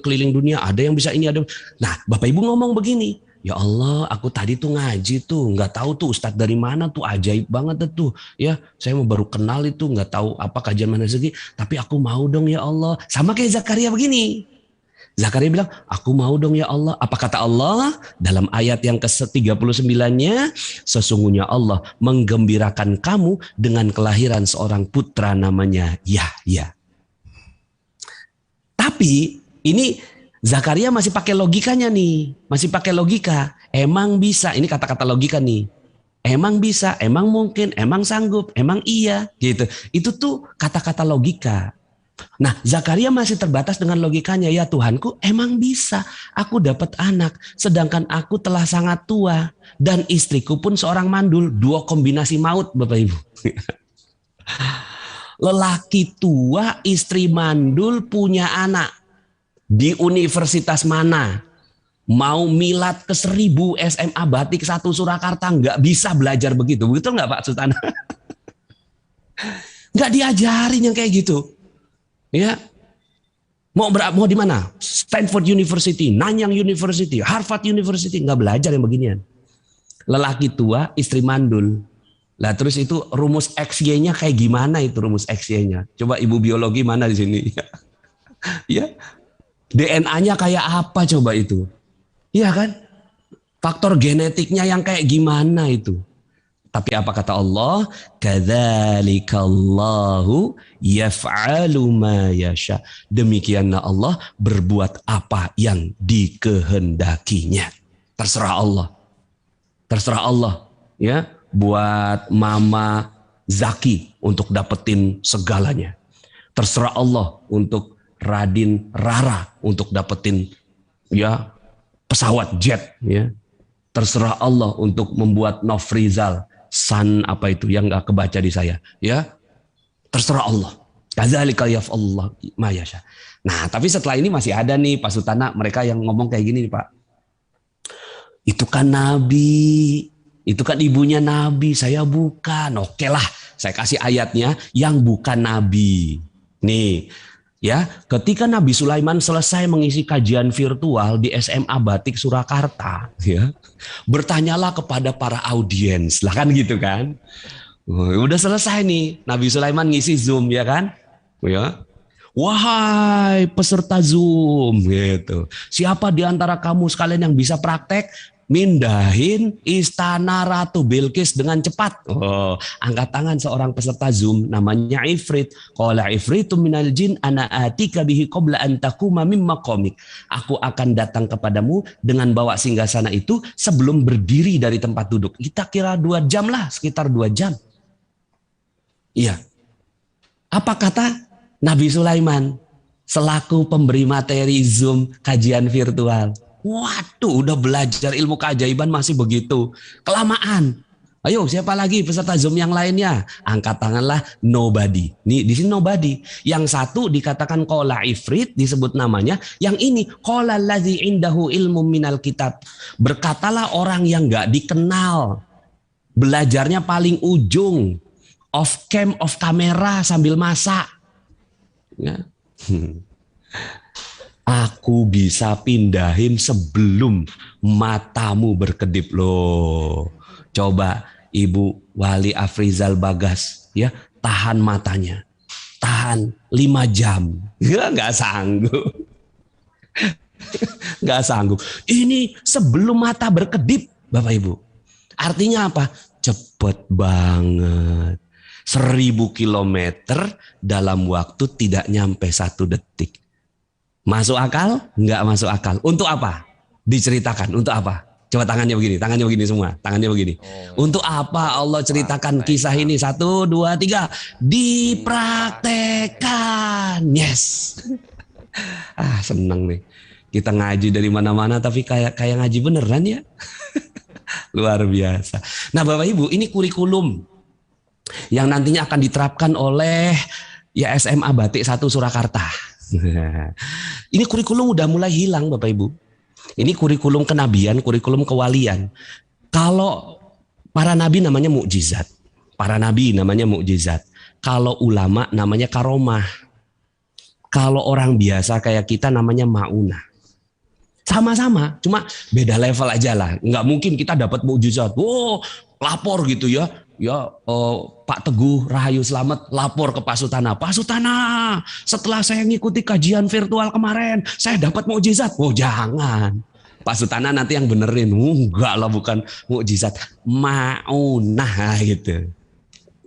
keliling dunia, ada yang bisa ini ada. Nah, Bapak Ibu ngomong begini, ya Allah, aku tadi tuh ngaji tuh, nggak tahu tuh ustadz dari mana tuh, ajaib banget tuh, ya saya mau baru kenal itu, nggak tahu apa kajian mana segi, tapi aku mau dong ya Allah, sama kayak Zakaria begini. Zakaria bilang, aku mau dong ya Allah. Apa kata Allah? Dalam ayat yang ke-39-nya, sesungguhnya Allah menggembirakan kamu dengan kelahiran seorang putra namanya Yahya. Tapi ini Zakaria masih pakai logikanya nih. Masih pakai logika. Emang bisa, ini kata-kata logika nih. Emang bisa, emang mungkin, emang sanggup, emang iya. Gitu. Itu tuh kata-kata logika. Nah, Zakaria masih terbatas dengan logikanya. Ya Tuhanku, emang bisa aku dapat anak sedangkan aku telah sangat tua dan istriku pun seorang mandul. Dua kombinasi maut Bapak Ibu. Lelaki tua, istri mandul, punya anak. Di universitas mana? Mau milat ke 1000 SMA Batik 1 Surakarta nggak bisa belajar begitu. Begitu nggak Pak Sultan? Nggak diajarin yang kayak gitu. Ya, mau di mana? Stanford University, Nanyang University, Harvard University, nggak belajar yang beginian. Lelaki tua, istri mandul. Lah terus itu rumus XY-nya kayak gimana itu rumus XY-nya? Coba ibu biologi mana di sini? Ya, DNA-nya kayak apa coba itu? Iya kan? Faktor genetiknya yang kayak gimana itu? Tapi apa kata Allah? Kadzalikallahu yaf'alu ma yasha. Demikianlah Allah berbuat apa yang dikehendakinya. Terserah Allah. Terserah Allah. Ya, buat Mama Zaki untuk dapetin segalanya. Terserah Allah untuk Radin Rara untuk dapetin ya pesawat jet. Ya. Terserah Allah untuk membuat Nofrizal san apa itu yang nggak kebaca di saya, ya terserah Allah. Kadzalika yaf'alullah ma yasha. Nah, tapi setelah ini masih ada nih Pak Sultana, mereka yang ngomong kayak gini nih Pak. Itu kan Nabi, itu kan ibunya Nabi, saya bukan. Oke lah, saya kasih ayatnya yang bukan Nabi. Nih, ya, ketika Nabi Sulaiman selesai mengisi kajian virtual di SMA Batik Surakarta, ya, bertanyalah kepada para audiens, lah kan gitu kan. Udah selesai nih, Nabi Sulaiman ngisi Zoom ya kan, ya. Wahai peserta Zoom, gitu. Siapa di antara kamu sekalian yang bisa praktek mindahin istana Ratu Bilqis dengan cepat? Oh, angkat tangan seorang peserta Zoom namanya Ifrit. Qala Ifritum minal jin ana atika bihi qabla an taquma mim maqamik. Aku akan datang kepadamu dengan bawa singgasana itu sebelum berdiri dari tempat duduk. Kita kira 2 jam lah, sekitar 2 jam. Iya. Apa kata Nabi Sulaiman selaku pemberi materi Zoom kajian virtual? Waduh, udah belajar ilmu keajaiban masih begitu. Kelamaan. Ayo, siapa lagi peserta Zoom yang lainnya? Angkat tanganlah nobody. Nih, di sini nobody. Yang satu dikatakan qala ifrit, disebut namanya. Yang ini qala allazi indahu ilmu minal kitab. Berkatalah orang yang enggak dikenal. Belajarnya paling ujung. Off cam, off kamera sambil masak. Ya. Aku bisa pindahin sebelum matamu berkedip loh. Coba Ibu Wali Afrizal Bagas ya, tahan matanya. Tahan 5 jam. Nggak sanggup. Nggak sanggup. Ini sebelum mata berkedip Bapak Ibu. Artinya apa? Cepet banget. 1000 kilometer dalam waktu tidak nyampe 1 detik. Masuk akal? Enggak masuk akal. Untuk apa? Diceritakan untuk apa? Coba tangannya begini semua, tangannya begini. Untuk apa Allah ceritakan kisah ini? 1, 2, 3, dipraktekkan. Yes. Seneng nih. Kita ngaji dari mana-mana tapi kayak ngaji beneran ya. Luar biasa. Nah, Bapak Ibu, ini kurikulum yang nantinya akan diterapkan oleh ya SMA Batik 1 Surakarta. Ini kurikulum udah mulai hilang, Bapak Ibu. Ini kurikulum kenabian, kurikulum kewalian. Kalau para nabi namanya mukjizat. Para nabi namanya mukjizat. Kalau ulama namanya karomah. Kalau orang biasa kayak kita namanya maunah. Sama-sama, cuma beda level aja lah. Nggak mungkin kita dapat mukjizat. Lapor gitu ya. Pak Teguh Rahayu Slamet lapor ke Pak Sutana. Pak Sutana, setelah saya ngikuti kajian virtual kemarin, saya dapat mukjizat. Jangan. Pak Sutana nanti yang benerin. Enggak lah, bukan mukjizat. Maunah gitu.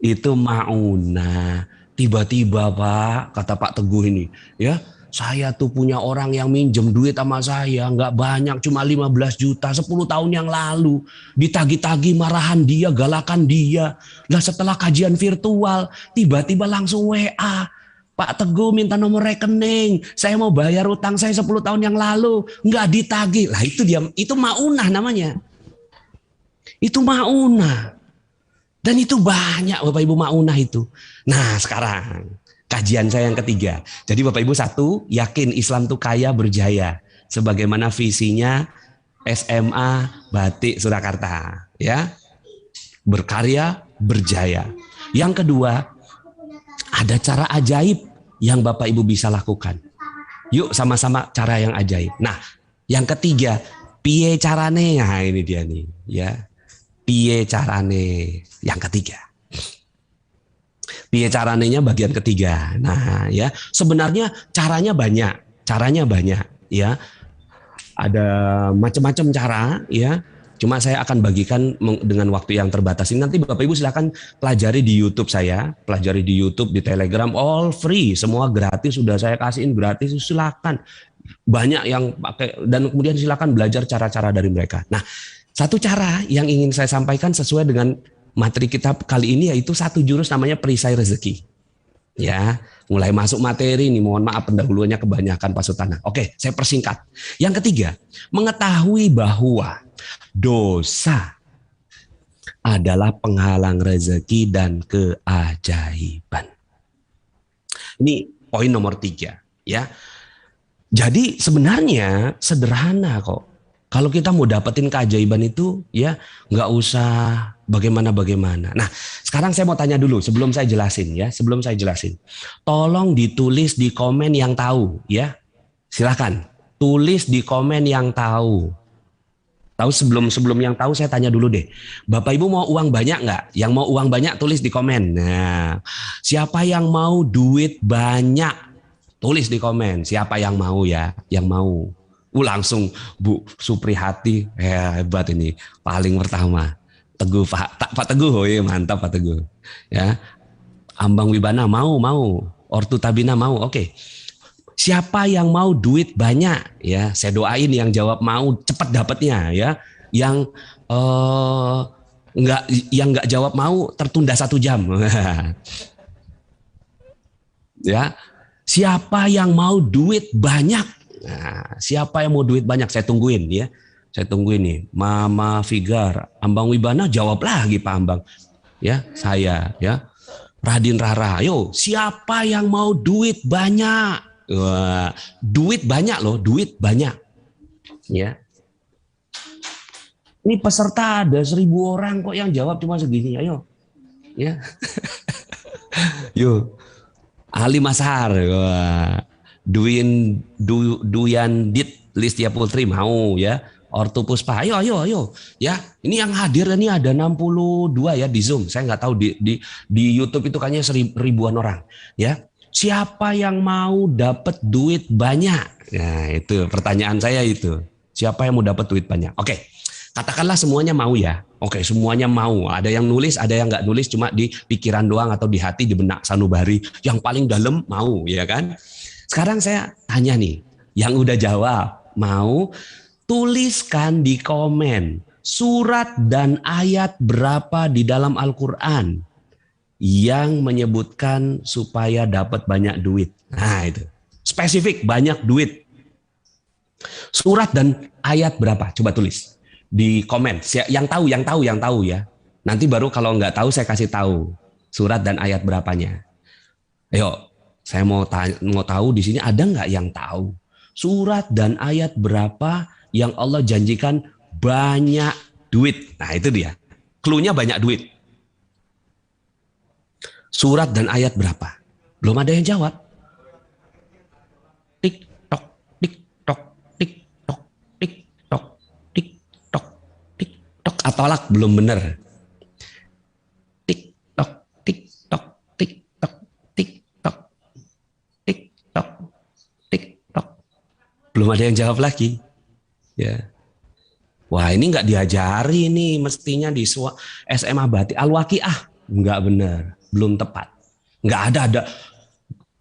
Itu maunah. Tiba-tiba Pak, kata Pak Teguh ini, ya, saya tuh punya orang yang minjem duit sama saya, nggak banyak, cuma 15 juta, 10 tahun yang lalu. Ditagi-tagi, marahan dia, galakan dia. Lah setelah kajian virtual, tiba-tiba langsung WA. Pak Teguh minta nomor rekening, saya mau bayar utang saya 10 tahun yang lalu, nggak ditagih. Lah itu maunah namanya. Itu maunah. Dan itu banyak Bapak Ibu maunah itu. Nah sekarang kajian saya yang ketiga. Jadi Bapak Ibu, 1, yakin Islam itu kaya berjaya. Sebagaimana visinya SMA Batik Surakarta. Ya, berkarya berjaya. Yang kedua, ada cara ajaib yang Bapak Ibu bisa lakukan. Yuk sama-sama cara yang ajaib. Nah, yang ketiga, piye carane? Nah ini dia nih. Ya, piye carane? Yang ketiga. Piye caranenya bagian ketiga. Nah, ya, sebenarnya caranya banyak ya. Ada macam-macam cara ya. Cuma saya akan bagikan dengan waktu yang terbatas ini. Nanti Bapak Ibu silakan pelajari di YouTube saya, pelajari di YouTube, di Telegram, all free, semua gratis, sudah saya kasihin gratis, silakan. Banyak yang pakai, dan kemudian silakan belajar cara-cara dari mereka. Nah, satu cara yang ingin saya sampaikan sesuai dengan materi kita kali ini yaitu satu jurus namanya perisai rezeki. Ya, mulai masuk materi nih, mohon maaf pendahuluannya kebanyakan Pak Sutana. Oke, saya persingkat. Yang ketiga, mengetahui bahwa dosa adalah penghalang rezeki dan keajaiban. Ini poin nomor 3 ya. Jadi sebenarnya sederhana kok. Kalau kita mau dapetin keajaiban itu ya nggak usah bagaimana. Nah, sekarang saya mau tanya dulu sebelum saya jelasin ya. Tolong ditulis di komen yang tahu ya. Silakan tulis di komen yang tahu. Tahu sebelum yang tahu saya tanya dulu deh. Bapak Ibu mau uang banyak nggak? Yang mau uang banyak tulis di komen. Nah, siapa yang mau duit banyak? Tulis di komen. Siapa yang mau ya? Yang mau. Langsung Bu Suprihati, hebat ini, paling pertama. Teguh Pak Teguh, mantap Pak Teguh. Ya, Ambang Wibana mau, Ortu Tabina mau, oke. Siapa yang mau duit banyak? Ya, saya doain yang jawab mau cepat dapatnya ya. Yang nggak jawab mau tertunda 1 jam. Ya, siapa yang mau duit banyak? Nah, siapa yang mau duit banyak? Saya tungguin ya. Saya tungguin nih. Mama Figar, Ambang Wibana jawab lagi Pak Ambang. Ya, saya ya. Radin Rara, ayo siapa yang mau duit banyak? Wah, duit banyak loh, duit banyak. Ya. Ini peserta ada 1000 orang kok yang jawab cuma segini. Ayo. Ya. Yuk. Ali Masar. Wah. Duyan Dit Listia Putri mau ya. Ortu Puspa, ayo ya. Ini yang hadir ini ada 62 ya di Zoom. Saya nggak tahu di YouTube itu kayaknya ribuan orang ya. Siapa yang mau dapat duit banyak? Nah, itu pertanyaan saya itu. Siapa yang mau dapat duit banyak? Oke. Katakanlah semuanya mau ya. Oke, semuanya mau. Ada yang nulis, ada yang nggak nulis, cuma di pikiran doang atau di hati, di benak sanubari. Yang paling dalam mau, ya kan? Sekarang saya tanya nih, yang udah jawab mau, tuliskan di komen surat dan ayat berapa di dalam Al-Quran yang menyebutkan supaya dapat banyak duit. Nah itu, spesifik banyak duit. Surat dan ayat berapa? Coba tulis di komen. Yang tahu ya. Nanti baru kalau nggak tahu saya kasih tahu surat dan ayat berapanya. Ayo, saya mau tahu di sini ada nggak yang tahu surat dan ayat berapa yang Allah janjikan banyak duit. Nah itu dia. Cluenya banyak duit. Surat dan ayat berapa? Belum ada yang jawab. Tik tok, tik tok, tik tok, tik tok, tik tok, tik tok. Atolak belum benar. Tik tok, tik tok, tik tok, tik tok, tik tok, tik tok. Belum ada yang jawab lagi. Ya. Wah ini nggak diajari nih, mestinya di SMA Batik Al-Waqiah. Nggak benar. Belum tepat. Nggak ada.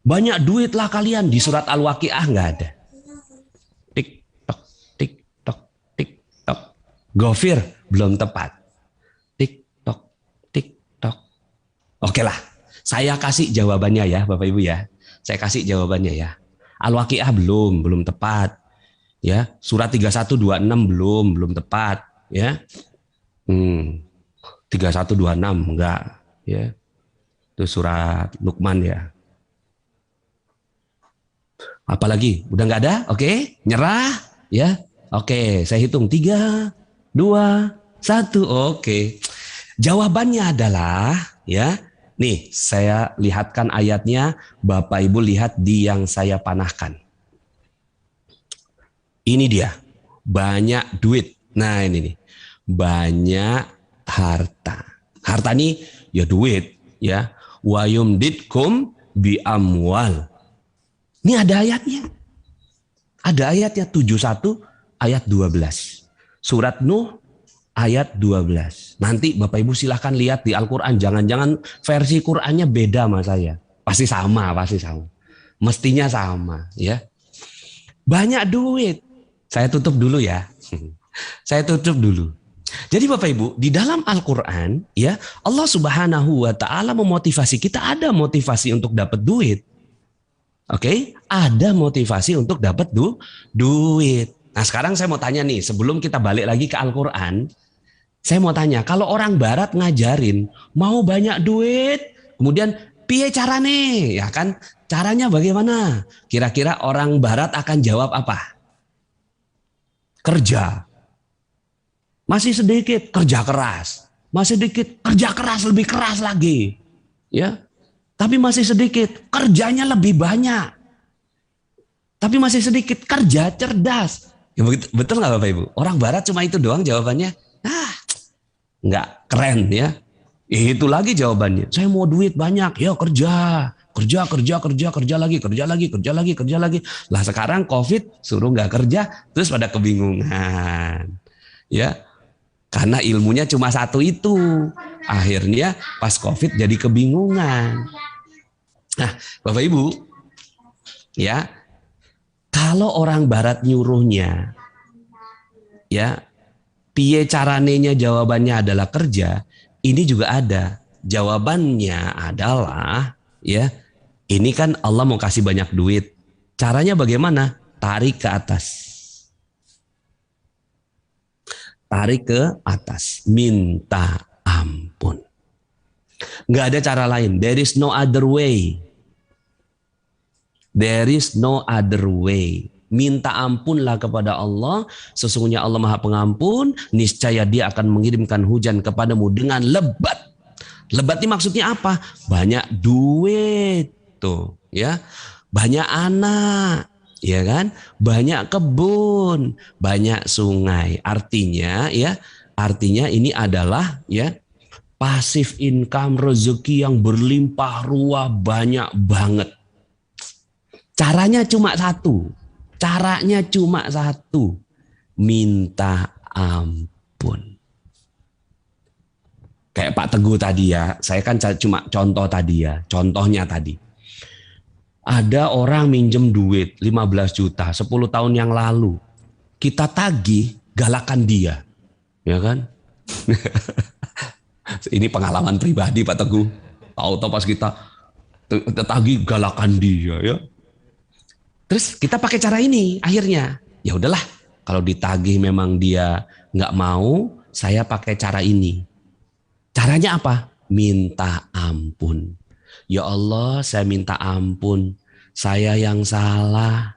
Banyak duit lah kalian di surat Al-Waqiah, nggak ada. Tik tok, tik tok, tik tok. Gofir belum tepat. Tik tok, tik tok. Oke lah, saya kasih jawabannya ya Bapak Ibu ya. Saya kasih jawabannya ya. Al-Waqiah belum tepat. Ya, surat 3126 belum tepat ya. 3126 enggak ya. Itu surat Luqman ya. Apalagi? Udah nggak ada? Oke, nyerah ya. Oke, saya hitung 3, 2, 1. Oke. Jawabannya adalah ya. Nih, saya lihatkan ayatnya, Bapak Ibu lihat di yang saya panahkan. Ini dia. Banyak duit. Nah, ini nih. Banyak harta. Harta ini ya duit ya. Wa yumditkum bi amwal. Ini ada ayatnya. Ada ayatnya 71 ayat 12. Surat Nuh ayat 12. Nanti Bapak Ibu silahkan lihat di Al-Quran. Jangan-jangan versi Qurannya beda sama saya. Pasti sama. Mestinya sama ya. Banyak duit. Saya tutup dulu ya. Saya tutup dulu. Jadi Bapak Ibu, di dalam Al-Quran ya, Allah Subhanahu wa taala memotivasi kita, ada motivasi untuk dapat duit. Oke, ada motivasi untuk dapat duit. Nah, sekarang saya mau tanya nih, sebelum kita balik lagi ke Al-Quran, saya mau tanya, kalau orang barat ngajarin mau banyak duit, kemudian piye carane? Ya kan, caranya bagaimana? Kira-kira orang barat akan jawab apa? Kerja. Masih sedikit, kerja keras. Masih sedikit, kerja keras, lebih keras lagi. Ya. Tapi masih sedikit, kerjanya lebih banyak. Tapi masih sedikit, kerja cerdas. Ya, betul nggak Bapak Ibu? Orang barat cuma itu doang jawabannya. Nggak keren ya. Itu lagi jawabannya. Saya mau duit banyak, ya kerja. Kerja lagi. Lah sekarang COVID suruh nggak kerja, terus pada kebingungan. Ya. Karena ilmunya cuma satu itu. Akhirnya pas COVID jadi kebingungan. Nah, Bapak Ibu, ya, kalau orang barat nyuruhnya, ya, piye caranenya jawabannya adalah kerja, ini juga ada. Jawabannya adalah, ya, ini kan Allah mau kasih banyak duit. Caranya bagaimana? Tarik ke atas. Tarik ke atas, minta ampun. Nggak ada cara lain. There is no other way. There is no other way. Minta ampunlah kepada Allah. Sesungguhnya Allah Maha Pengampun. Niscaya Dia akan mengirimkan hujan kepadamu dengan lebat. Lebat ini maksudnya apa? Banyak duit, tuh, ya, banyak anak. Ya kan, banyak kebun, banyak sungai. Artinya ini adalah ya pasif income, rezeki yang berlimpah ruah, banyak banget. Caranya cuma satu, minta ampun. Kayak Pak Teguh tadi ya, saya kan cuma contohnya tadi. Ada orang minjem duit 15 juta 10 tahun yang lalu. kita tagih, galakan dia, ya kan? Ini pengalaman pribadi Pak Teguh. Tahu-tahu pas kita tagih, galakan dia, ya. Terus kita pakai cara ini, akhirnya ya udahlah. Kalau ditagih memang dia nggak mau, saya pakai cara ini. Caranya apa? Minta ampun. Ya Allah, saya minta ampun. Saya yang salah.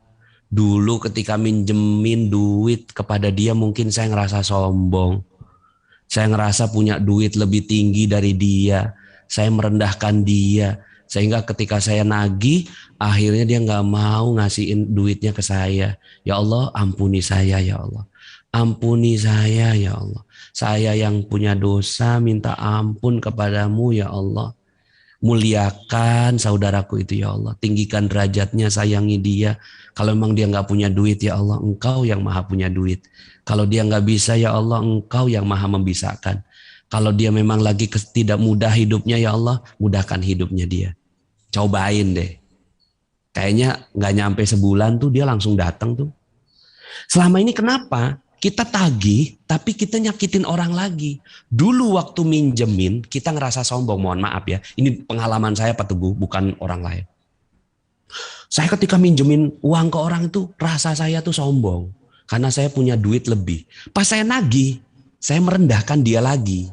Dulu ketika minjemin duit kepada dia mungkin saya ngerasa sombong. Saya ngerasa punya duit lebih tinggi dari dia. Saya merendahkan dia. Sehingga ketika saya nagih, akhirnya dia nggak mau ngasihin duitnya ke saya. Ya Allah, ampuni saya ya Allah. Ampuni saya ya Allah. Saya yang punya dosa minta ampun kepadamu ya Allah. Muliakan saudaraku itu ya Allah. Tinggikan derajatnya, sayangi dia. Kalau memang dia nggak punya duit ya Allah, Engkau yang maha punya duit. Kalau dia nggak bisa ya Allah, Engkau yang maha membisakan. Kalau dia memang lagi tidak mudah hidupnya ya Allah, mudahkan hidupnya dia. Cobain deh. Kayaknya nggak nyampe sebulan tuh dia langsung datang tuh. Selama ini kenapa? Kita tagih, tapi kita nyakitin orang lagi. Dulu waktu minjemin, kita ngerasa sombong. Mohon maaf ya. Ini pengalaman saya Pak Teguh, bukan orang lain. Saya ketika minjemin uang ke orang itu, rasa saya tuh sombong. Karena saya punya duit lebih. Pas saya nagih, saya merendahkan dia lagi.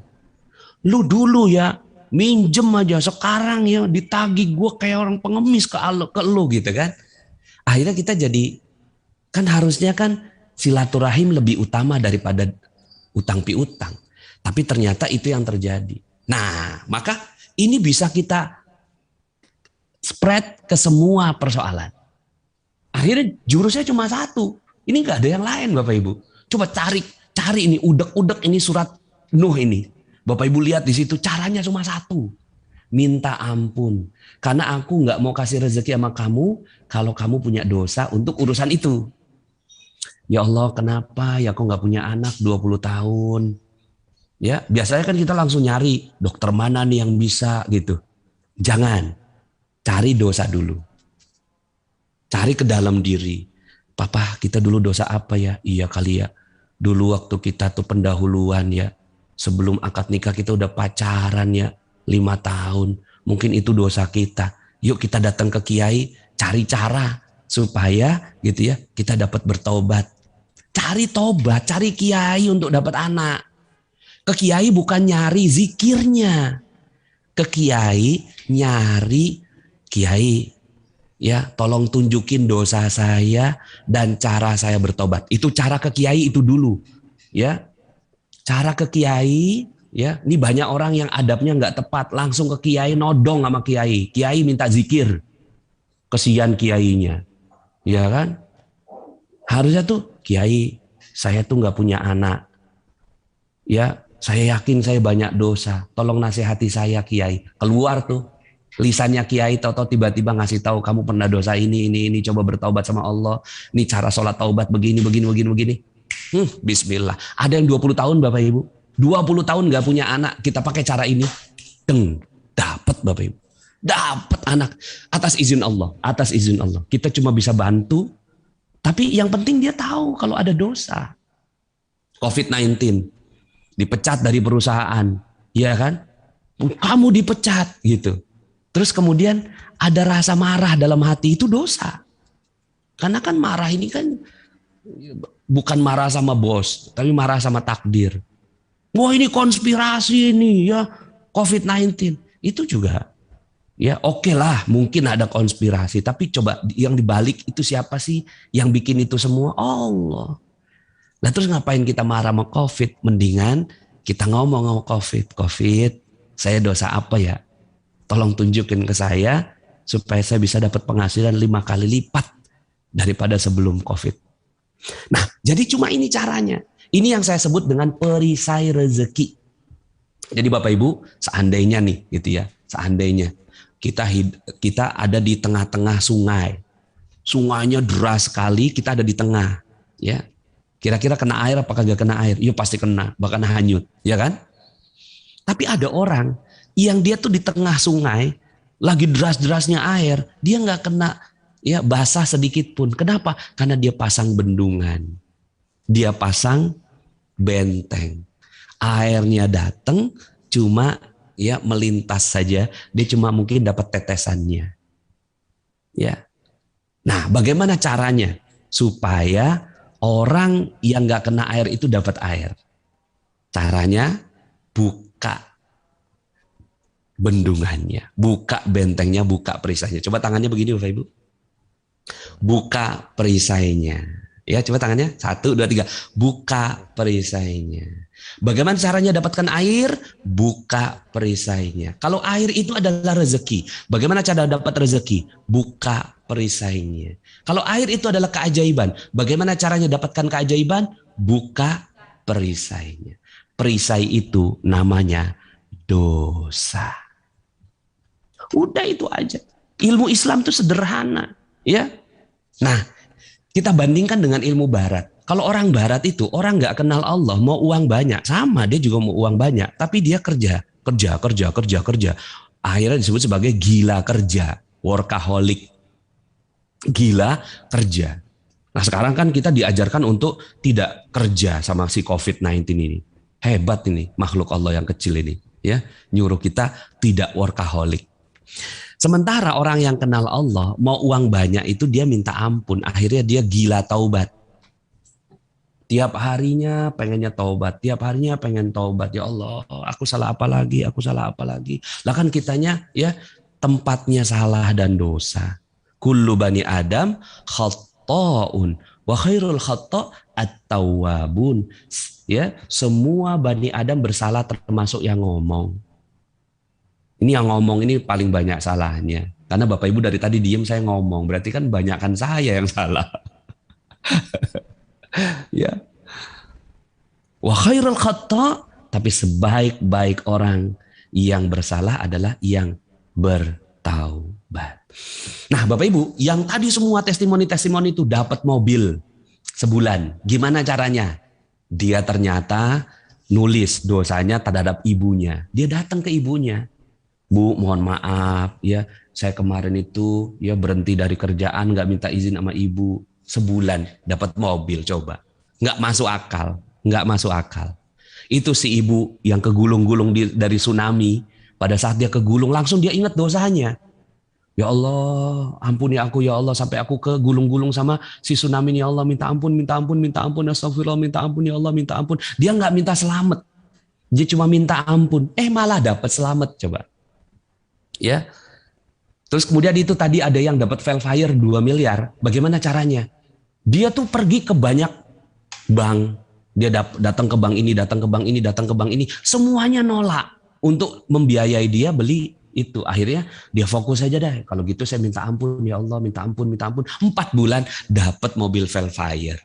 Lu dulu ya, minjem aja. Sekarang ya ditagih, gue kayak orang pengemis ke lu gitu kan. Akhirnya kita jadi, kan harusnya kan silaturahim lebih utama daripada utang piutang. Tapi ternyata itu yang terjadi. Nah, maka ini bisa kita spread ke semua persoalan. Akhirnya jurusnya cuma satu. Ini nggak ada yang lain Bapak Ibu. Coba cari ini udek-udek ini surat Nuh ini. Bapak Ibu lihat di situ caranya cuma satu. Minta ampun. Karena aku nggak mau kasih rezeki sama kamu kalau kamu punya dosa untuk urusan itu. Ya Allah, kenapa ya kok nggak punya anak 20 tahun? Ya, biasanya kan kita langsung nyari dokter mana nih yang bisa gitu. Jangan. Cari dosa dulu. Cari ke dalam diri. Papa, kita dulu dosa apa ya? Iya kali ya. Dulu waktu kita tuh pendahuluan ya. Sebelum akad nikah kita udah pacaran ya. 5 tahun. Mungkin itu dosa kita. Yuk kita datang ke kiai, cari cara supaya gitu ya kita dapat bertobat. Cari tobat, cari kiai untuk dapat anak. Ke kiai bukan nyari zikirnya. Ke kiai nyari, kiai ya tolong tunjukin dosa saya dan cara saya bertobat. Itu cara ke kiai itu dulu. Ya, cara ke kiai ya. Ini banyak orang yang adabnya nggak tepat, langsung ke kiai nodong sama kiai. Kiai minta zikir, kesian kiainya, ya kan? Harusnya tuh kiai, saya tuh nggak punya anak. Ya, saya yakin saya banyak dosa. Tolong nasihati saya kiai. Keluar tuh lisannya kiai, tahu-tahu tiba-tiba ngasih tahu kamu pernah dosa ini. Coba bertaubat sama Allah. Ini cara sholat taubat begini. Bismillah. Ada yang 20 tahun Bapak Ibu. 20 tahun nggak punya anak. Kita pakai cara ini. Dapat Bapak Ibu. Dapat anak. Atas izin Allah. Kita cuma bisa bantu. Tapi yang penting dia tahu kalau ada dosa. COVID-19, dipecat dari perusahaan, ya kan? Kamu dipecat gitu. Terus kemudian ada rasa marah dalam hati, itu dosa. Karena kan marah ini kan bukan marah sama bos, tapi marah sama takdir. Wah ini konspirasi ini ya COVID-19. Itu juga. Ya oke lah mungkin ada konspirasi. Tapi coba yang dibalik itu siapa sih yang bikin itu semua? Allah. Lah terus ngapain kita marah sama COVID? Mendingan kita ngomong sama COVID. COVID saya dosa apa ya? Tolong tunjukin ke saya supaya saya bisa dapat penghasilan 5 kali lipat daripada sebelum COVID. Nah jadi cuma ini caranya. Ini yang saya sebut dengan perisai rezeki. Jadi Bapak Ibu seandainya nih gitu ya. Seandainya kita ada di tengah-tengah sungai. Sungainya deras sekali, kita ada di tengah. Ya, kira-kira kena air apa kagak kena air? Iya pasti kena, bahkan hanyut, ya kan? Tapi ada orang yang dia tuh di tengah sungai, lagi deras-derasnya air, dia nggak kena ya basah sedikit pun. Kenapa? Karena dia pasang bendungan. Dia pasang benteng. Airnya datang cuma ya melintas saja, dia cuma mungkin dapat tetesannya. Ya. Nah, bagaimana caranya supaya orang yang nggak kena air itu dapat air? Caranya buka bendungannya, buka bentengnya, buka perisainya. Coba tangannya begini Bapak Ibu. Buka perisainya. Ya, coba tangannya. 1, 2, 3. Buka perisainya. Bagaimana caranya dapatkan air? Buka perisainya. Kalau air itu adalah rezeki, bagaimana cara dapat rezeki? Buka perisainya. Kalau air itu adalah keajaiban, bagaimana caranya dapatkan keajaiban? Buka perisainya. Perisai itu namanya dosa. Udah itu aja. Ilmu Islam itu sederhana, ya. Nah, kita bandingkan dengan ilmu Barat. Kalau orang Barat itu orang nggak kenal Allah, mau uang banyak, sama dia juga mau uang banyak, tapi dia kerja. Akhirnya disebut sebagai gila kerja, workaholic, gila kerja. Nah sekarang kan kita diajarkan untuk tidak kerja sama si COVID-19 ini. Hebat ini makhluk Allah yang kecil ini, ya, nyuruh kita tidak workaholic. Sementara orang yang kenal Allah mau uang banyak itu dia minta ampun, akhirnya dia gila taubat. Tiap harinya pengennya taubat, tiap harinya pengen taubat. Ya Allah, aku salah apa lagi? Lah kan kitanya ya tempatnya salah dan dosa. Kullu bani Adam khatta'un wa khairul khata' at-tawwabun. Ya, semua bani Adam bersalah termasuk yang ngomong. Ini yang ngomong ini paling banyak salahnya. Karena Bapak Ibu dari tadi diem saya ngomong, berarti kan banyakkan saya yang salah. Ya. Wa khairul khata', tapi sebaik-baik orang yang bersalah adalah yang bertaubat. Nah, Bapak Ibu, yang tadi semua testimoni-testimoni itu dapat mobil sebulan. Gimana caranya? Dia ternyata nulis dosanya terhadap ibunya. Dia datang ke ibunya. Bu, mohon maaf ya, saya kemarin itu ya berhenti dari kerjaan, nggak minta izin sama ibu. Sebulan dapat mobil, coba. Nggak masuk akal. Itu si ibu yang kegulung-gulung dari tsunami. Pada saat dia kegulung, langsung dia ingat dosanya. Ya Allah, ampuni aku ya Allah, sampai aku kegulung-gulung sama si tsunami ini. Ya Allah, minta ampun, astagfirullah, minta ampun ya Allah, minta ampun. Dia nggak minta selamat, dia cuma minta ampun. Malah dapat selamat, coba. Ya, terus kemudian itu tadi ada yang dapat Velfire 2 miliar. Bagaimana caranya? Dia tuh pergi ke banyak bank. Dia datang ke bank ini, semuanya nolak untuk membiayai dia beli itu. Akhirnya dia fokus aja deh. Kalau gitu saya minta ampun ya Allah, minta ampun. 4 bulan dapat mobil Velfire.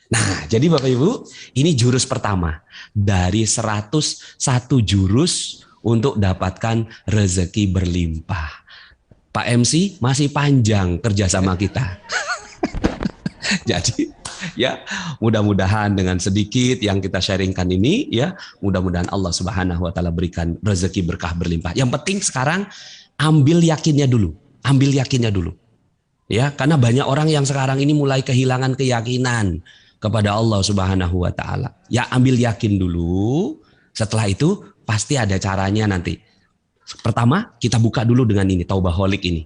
Nah, jadi Bapak Ibu, ini jurus pertama dari 101 jurus untuk dapatkan rezeki berlimpah. Pak MC masih panjang kerjasama kita. Jadi ya mudah-mudahan dengan sedikit yang kita sharingkan ini ya, mudah-mudahan Allah Subhanahu wa taala berikan rezeki berkah berlimpah. Yang penting sekarang ambil yakinnya dulu. Ya, karena banyak orang yang sekarang ini mulai kehilangan keyakinan kepada Allah Subhanahu wa taala. Ya, ambil yakin dulu. Setelah itu pasti ada caranya nanti. Pertama, kita buka dulu dengan ini, taubaholic ini.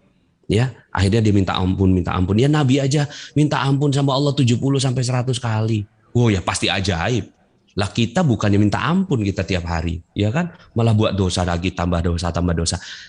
Ya, akhirnya dia minta ampun. Ya Nabi aja minta ampun sama Allah 70 sampai 100 kali. Oh ya pasti ajaib. Lah kita bukannya minta ampun kita tiap hari, ya kan? Malah buat dosa lagi, tambah dosa.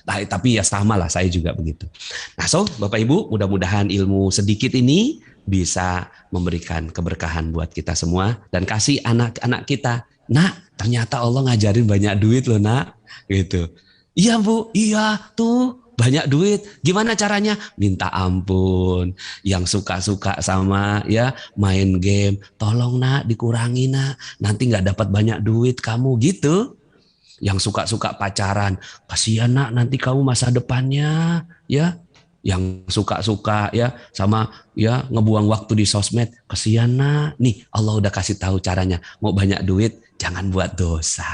Nah, tapi ya sama lah, saya juga begitu. Nah, Bapak Ibu, mudah-mudahan ilmu sedikit ini bisa memberikan keberkahan buat kita semua dan kasih anak-anak kita. Nak, ternyata Allah ngajarin banyak duit loh, Nak. Gitu. Iya, Bu. Iya, tuh. Banyak duit, gimana caranya? Minta ampun. Yang suka-suka sama ya main game, tolong nak dikurangi nak, nanti nggak dapat banyak duit kamu gitu. Yang suka-suka pacaran, kasihan nak nanti kamu masa depannya ya. Yang suka-suka ya sama ya ngebuang waktu di sosmed, kasihan nak. Nih Allah udah kasih tahu caranya. Mau banyak duit, jangan buat dosa.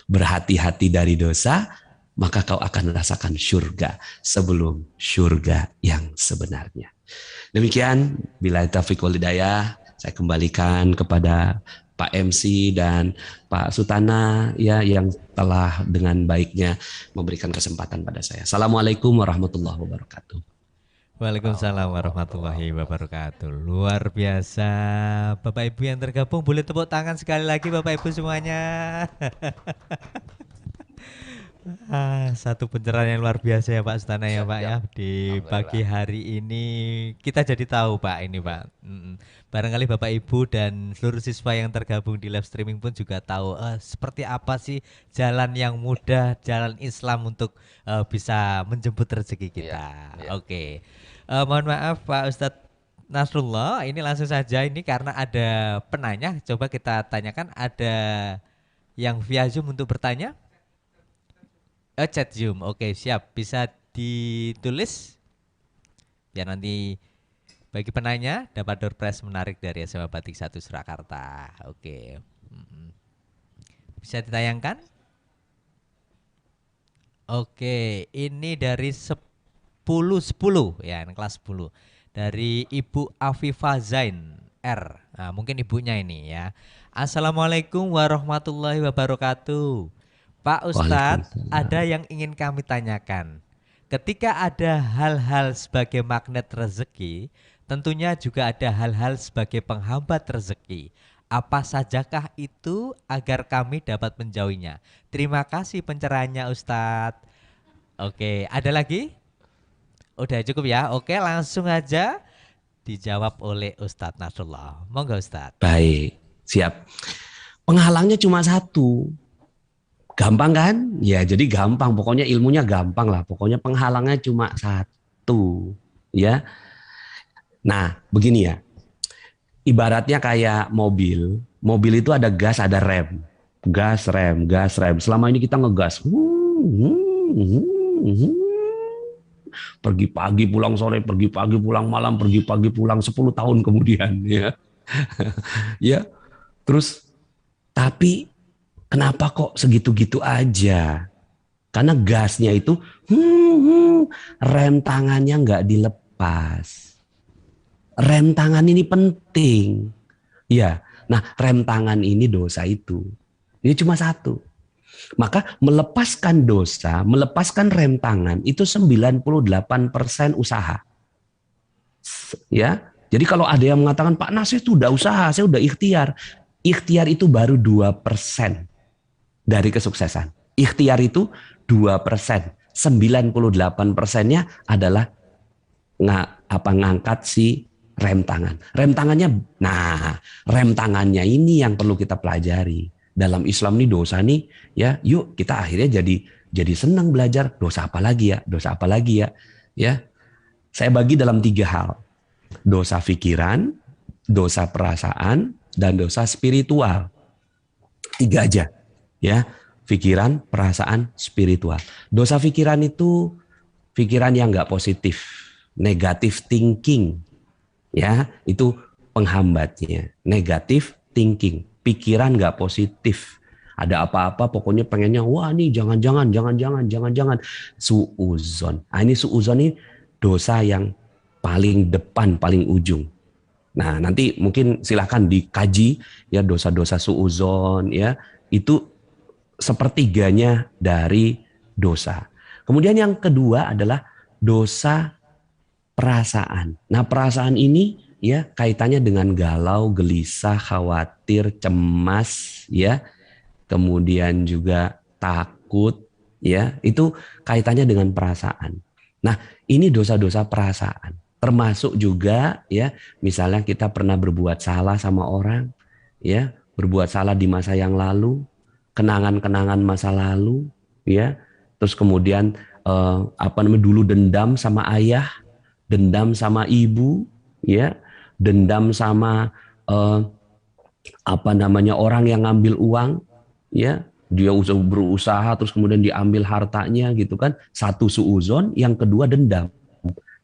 Berhati-hati dari dosa, maka kau akan merasakan surga sebelum surga yang sebenarnya. Demikian, billahi taufiq wal hidayah. saya kembalikan kepada Pak MC dan Pak Sutana ya yang telah dengan baiknya memberikan kesempatan pada saya. Assalamualaikum warahmatullahi wabarakatuh. Waalaikumsalam warahmatullahi wabarakatuh. Luar biasa. Bapak Ibu yang tergabung boleh tepuk tangan sekali lagi Bapak Ibu semuanya. Satu pencerahan yang luar biasa ya Pak Sutana ya Pak ya. Di pagi hari ini kita jadi tahu Pak ini Pak. Barangkali Bapak Ibu dan seluruh siswa yang tergabung di live streaming pun juga tahu seperti apa sih jalan yang mudah, jalan Islam untuk bisa menjemput rezeki kita. Oke. Mohon maaf Pak Ustadz Nasrullah, ini langsung saja ini karena ada penanya, coba kita tanyakan, ada yang via Zoom untuk bertanya? Chat Zoom, oke siap, bisa ditulis biar nanti bagi penanya dapat door prize menarik dari SMA Batik 1 Surakarta. Oke. Bisa ditayangkan? Oke, ini dari 10 ya, kelas 10 dari Ibu Afifah Zain R. Nah, mungkin ibunya ini ya. Assalamualaikum warahmatullahi wabarakatuh. Pak Ustadz, ada yang ingin kami tanyakan. Ketika ada hal-hal sebagai magnet rezeki, tentunya juga ada hal-hal sebagai penghambat rezeki. Apa sajakah itu agar kami dapat menjauhinya? Terima kasih pencerahannya Ustadz. Oke, ada lagi? Udah cukup ya? Oke, langsung aja dijawab oleh Ustadz Nasrullah. Monggo Ustadz. Baik, siap. Penghalangnya cuma satu. Gampang kan? Ya jadi gampang, pokoknya ilmunya gampang lah. Pokoknya penghalangnya cuma satu. Ya. Nah begini ya. Ibaratnya kayak mobil. Mobil itu ada gas, ada rem. Gas, rem, gas, rem. Selama ini kita ngegas. Pergi pagi pulang sore, pergi pagi pulang malam, pergi pagi pulang 10 tahun kemudian ya. Ya. Terus tapi kenapa kok segitu-gitu aja? Karena gasnya itu rem tangannya nggak dilepas. Rem tangan ini penting. Ya, nah rem tangan ini dosa itu. Ini cuma satu. Maka melepaskan dosa, melepaskan rem tangan itu 98% usaha. Ya. Jadi kalau ada yang mengatakan Pak Nasir itu udah usaha, saya udah ikhtiar. Ikhtiar itu baru 2% dari kesuksesan. Ikhtiar itu 2%. 98%-nya adalah ngangkat si rem tangan. Rem tangannya ini yang perlu kita pelajari. Dalam Islam nih dosa nih ya, yuk kita akhirnya jadi senang belajar. Dosa apa lagi ya? Dosa apa lagi ya? Ya. Saya bagi dalam 3 hal. Dosa pikiran, dosa perasaan, dan dosa spiritual. 3 aja. Ya, pikiran, perasaan, spiritual. Dosa pikiran itu pikiran yang nggak positif, negative thinking. Ya, itu penghambatnya. Negative thinking, pikiran nggak positif. Ada apa-apa pokoknya pengennya, wah nih jangan-jangan. Suuzon. Nah, ini suuzon ini dosa yang paling depan, paling ujung. Nah, nanti mungkin silahkan dikaji ya dosa-dosa suuzon ya. Itu sepertiganya dari dosa. Kemudian yang kedua adalah dosa perasaan. Nah, perasaan ini ya kaitannya dengan galau, gelisah, khawatir, cemas ya. Kemudian juga takut ya. Itu kaitannya dengan perasaan. Nah, ini dosa-dosa perasaan. Termasuk juga ya, misalnya kita pernah berbuat salah sama orang ya, berbuat salah di masa yang lalu, kenangan-kenangan masa lalu ya, terus kemudian dulu dendam sama ayah, dendam sama ibu ya, dendam sama orang yang ngambil uang ya, dia berusaha terus kemudian diambil hartanya gitu kan. Satu suuzon, yang kedua dendam.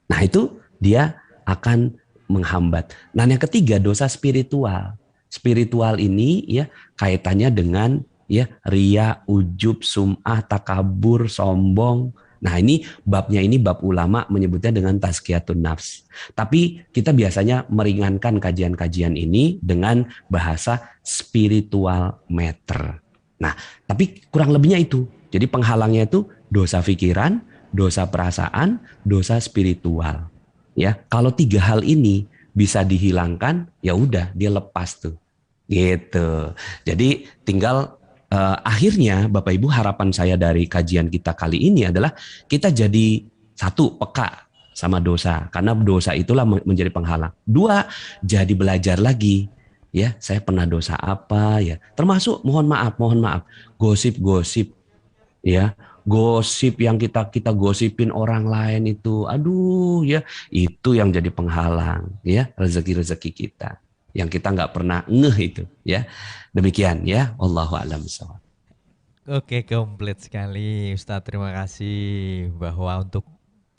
Nah itu dia akan menghambat. Nah yang ketiga dosa spiritual. Spiritual ini ya kaitannya dengan ya ria, ujub, sum'ah, takabur, sombong Nah ini bab ulama menyebutnya dengan tazkiyatun nafs. Tapi kita biasanya meringankan kajian-kajian ini dengan bahasa spiritual matter. Nah tapi kurang lebihnya itu. Jadi penghalangnya itu dosa pikiran, dosa perasaan, dosa spiritual. Ya, kalau 3 hal ini bisa dihilangkan, ya udah dia lepas tuh. Gitu. Jadi tinggal akhirnya Bapak Ibu harapan saya dari kajian kita kali ini adalah kita jadi satu peka sama dosa karena dosa itulah menjadi penghalang. 2 jadi belajar lagi ya saya pernah dosa apa ya termasuk mohon maaf gosip-gosip ya gosip yang kita gosipin orang lain itu aduh ya itu yang jadi penghalang ya rezeki-rezeki kita yang kita nggak pernah ngeh itu ya demikian ya Allahu a'lam bishawab. Oke, komplit sekali Ustadz. Terima kasih bahwa untuk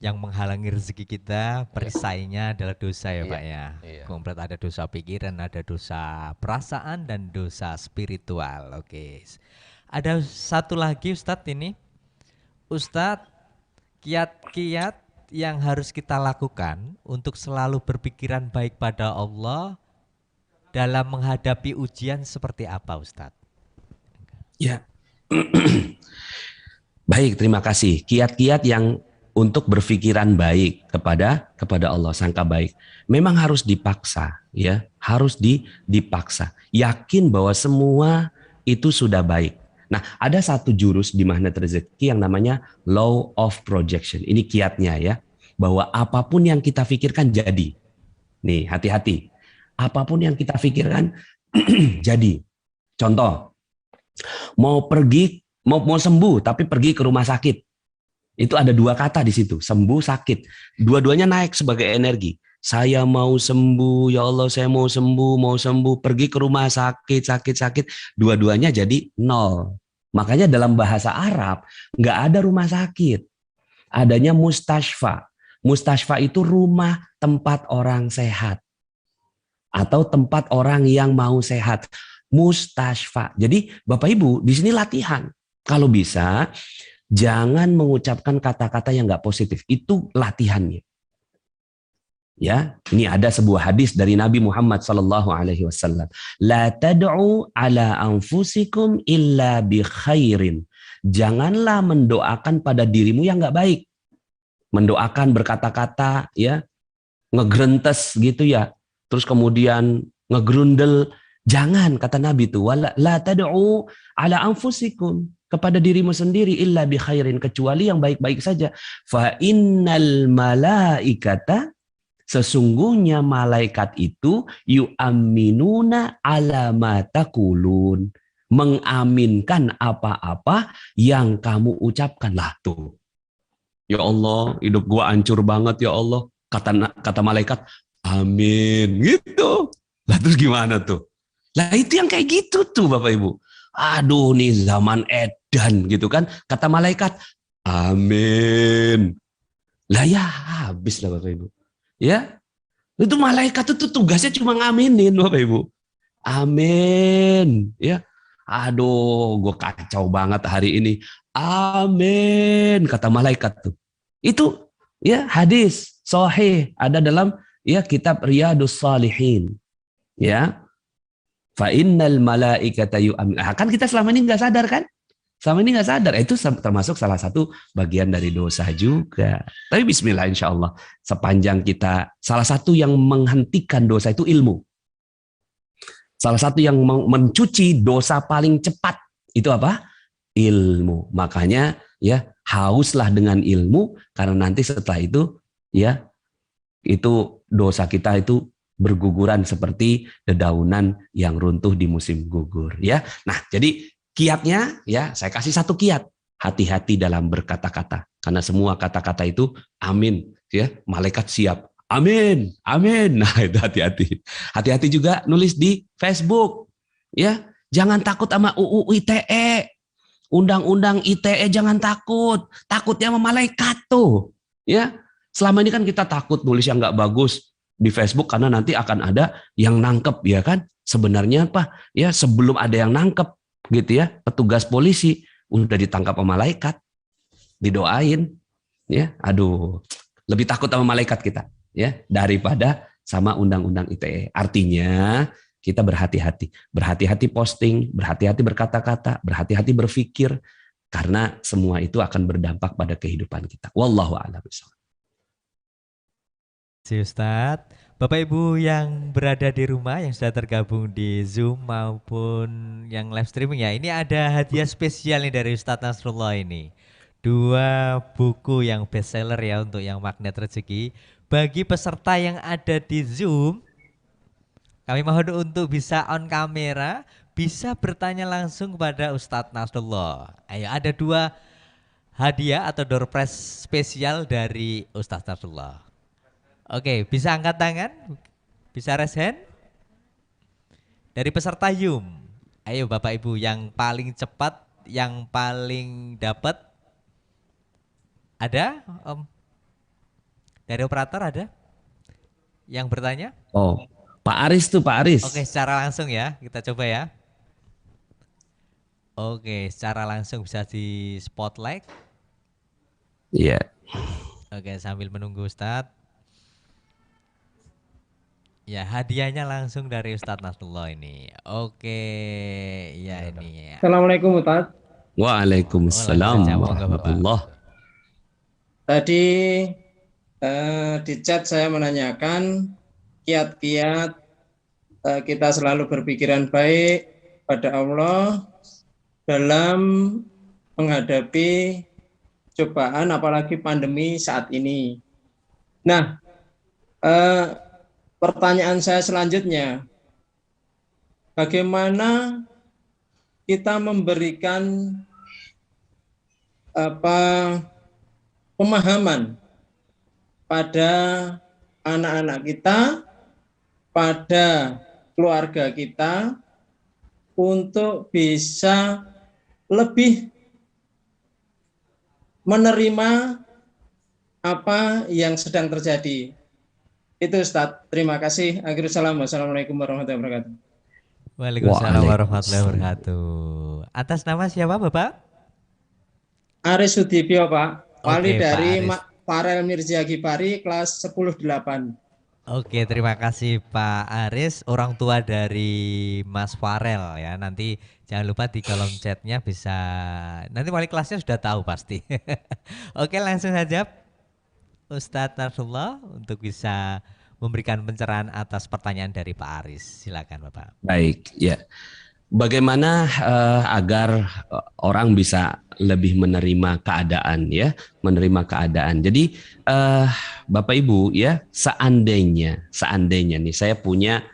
yang menghalangi rezeki kita perisainya adalah dosa ya Pak ya. Komplit, ada dosa pikiran, ada dosa perasaan dan dosa spiritual. Oke. Ada satu lagi Ustadz ini. Ustadz, kiat-kiat yang harus kita lakukan untuk selalu berpikiran baik pada Allah dalam menghadapi ujian seperti apa Ustadz? Ya, baik terima kasih. Kiat-kiat yang untuk berpikiran baik kepada Allah, sangka baik. Memang harus dipaksa ya, harus dipaksa. Yakin bahwa semua itu sudah baik. Nah, ada satu jurus di magnet rezeki yang namanya law of projection. Ini kiatnya ya, bahwa apapun yang kita pikirkan jadi. Nih, hati-hati. Apapun yang kita pikirkan jadi. Contoh, mau sembuh tapi pergi ke rumah sakit. Itu ada 2 kata di situ, sembuh, sakit. Dua-duanya naik sebagai energi. Saya mau sembuh, ya Allah saya mau sembuh, pergi ke rumah sakit. Dua-duanya jadi 0. Makanya dalam bahasa Arab nggak ada rumah sakit. Adanya mustashfa. Mustashfa itu rumah tempat orang sehat. Atau tempat orang yang mau sehat, mustashfa. Jadi Bapak Ibu di sini latihan. Kalau bisa jangan mengucapkan kata-kata yang nggak positif. Itu latihannya. Ya, ini ada sebuah hadis dari Nabi Muhammad SAW. La tad'u ala anfusikum illa bi khairin. Janganlah mendoakan pada dirimu yang nggak baik. Mendoakan berkata-kata ya ngegrentes gitu ya. Terus kemudian ngegrundel, jangan kata Nabi itu la tad'u ala anfusikum, kepada dirimu sendiri illa bi khairin, kecuali yang baik-baik saja. Fa innal malaikata, sesungguhnya malaikat itu yu'amminuna ala ma taqulun, mengaminkan apa-apa yang kamu ucapkan. Lah tuh. Ya Allah, hidup gua hancur banget ya Allah. Kata malaikat, amin, gitu. Lah terus gimana tuh? Lah itu yang kayak gitu tuh Bapak Ibu. Aduh nih zaman edan gitu kan. Kata malaikat, amin. Lah ya habis lah Bapak Ibu. Ya, itu malaikat itu tugasnya cuma ngaminin Bapak Ibu. Amin. Ya, aduh gue kacau banget hari ini. Amin, kata malaikat tuh. Itu ya hadis sahih ada dalam ya kitab Riyadus Shalihin. Ya. Fa innal malaikata yu'min. Kan kita selama ini nggak sadar kan? Selama ini nggak sadar. Itu termasuk salah satu bagian dari dosa juga. Tapi bismillah insya Allah. Sepanjang kita, salah satu yang menghentikan dosa itu ilmu. Salah satu yang mencuci dosa paling cepat itu apa? Ilmu. Makanya ya hauslah dengan ilmu, karena nanti setelah itu ya itu dosa kita itu berguguran seperti dedaunan yang runtuh di musim gugur ya. Nah, jadi kiatnya ya saya kasih satu kiat. Hati-hati dalam berkata-kata, karena semua kata-kata itu amin ya. Malaikat siap. Amin. Amin. Nah, itu hati-hati. Hati-hati juga nulis di Facebook ya. Jangan takut sama UU ITE. Undang-undang ITE jangan takut. Takutnya sama malaikat tuh. Ya. Selama ini kan kita takut nulis yang nggak bagus di Facebook karena nanti akan ada yang nangkep ya kan. Sebenarnya apa? Ya sebelum ada yang nangkep gitu ya, petugas polisi udah ditangkap sama malaikat, didoain Ya, aduh, lebih takut sama malaikat kita ya daripada sama undang-undang ITE. Artinya kita berhati-hati, berhati-hati posting, berhati-hati berkata-kata, berhati-hati berpikir karena semua itu akan berdampak pada kehidupan kita. Wallahu a'lam bishawab. Si Ustadz, Bapak Ibu yang berada di rumah yang sudah tergabung di Zoom maupun yang live streaming ya, ini ada hadiah spesial nih dari Ustadz Nasrullah ini. 2 buku yang bestseller ya untuk yang Magnet Rezeki. Bagi peserta yang ada di Zoom, kami mohon untuk bisa on kamera, bisa bertanya langsung kepada Ustadz Nasrullah. Ayo, ada 2 hadiah atau door prize spesial dari Ustadz Nasrullah. Oke, bisa angkat tangan, bisa raise hand. Dari peserta Zoom, ayo Bapak Ibu yang paling cepat, yang paling dapat. Ada? Om? Dari operator ada? Yang bertanya? Oh, Pak Aris tuh, Pak Aris. Oke, secara langsung ya, kita coba ya. Oke, secara langsung bisa di spotlight. Iya. Oke, sambil menunggu Ustadz. Ya, hadiahnya langsung dari Ustadz Nasrullah ini. Oke, ya ini. Assalamualaikum Ustaz. Waalaikumsalam warahmatullah. Tadi di chat saya menanyakan kiat-kiat kita selalu berpikiran baik pada Allah dalam menghadapi cobaan apalagi pandemi saat ini. Nah, pertanyaan saya selanjutnya, bagaimana kita memberikan pemahaman pada anak-anak kita, pada keluarga kita untuk bisa lebih menerima apa yang sedang terjadi. Itu Ustaz, terima kasih. Assalamualaikum warahmatullahi wabarakatuh. Waalaikumsalam warahmatullahi wabarakatuh. Atas nama siapa Bapak? Aris Sudibyo Pak, wali Oke, dari Pak Aris. Farel Mirza Gipari kelas 10-8. Oke, terima kasih Pak Aris, orang tua dari Mas Farel ya. Nanti jangan lupa di kolom chatnya bisa, nanti wali kelasnya sudah tahu pasti. Oke, langsung saja Ustadz Nasrullah untuk bisa memberikan pencerahan atas pertanyaan dari Pak Aris. Silakan Bapak. Baik, ya. Bagaimana agar orang bisa lebih menerima keadaan ya, menerima keadaan. Jadi Bapak Ibu ya, seandainya nih saya punya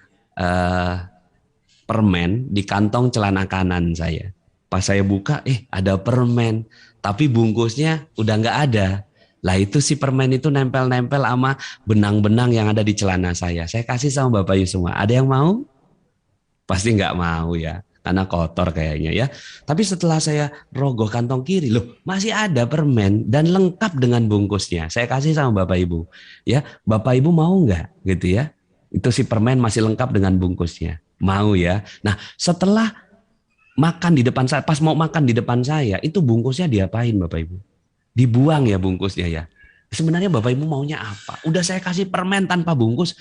permen di kantong celana kanan saya. Pas saya buka, ada permen, tapi bungkusnya udah nggak ada. Lah itu si permen itu nempel-nempel sama benang-benang yang ada di celana saya. Saya kasih sama Bapak Ibu semua. Ada yang mau? Pasti nggak mau ya, karena kotor kayaknya ya. Tapi setelah saya rogoh kantong kiri, loh masih ada permen dan lengkap dengan bungkusnya. Saya kasih sama Bapak Ibu. Ya, Bapak Ibu mau nggak gitu ya? Itu si permen masih lengkap dengan bungkusnya. Mau ya? Nah setelah makan di depan saya, pas mau makan di depan saya, itu bungkusnya diapain Bapak Ibu? Dibuang ya bungkusnya ya. Sebenarnya Bapak Ibu maunya apa? Udah saya kasih permen tanpa bungkus,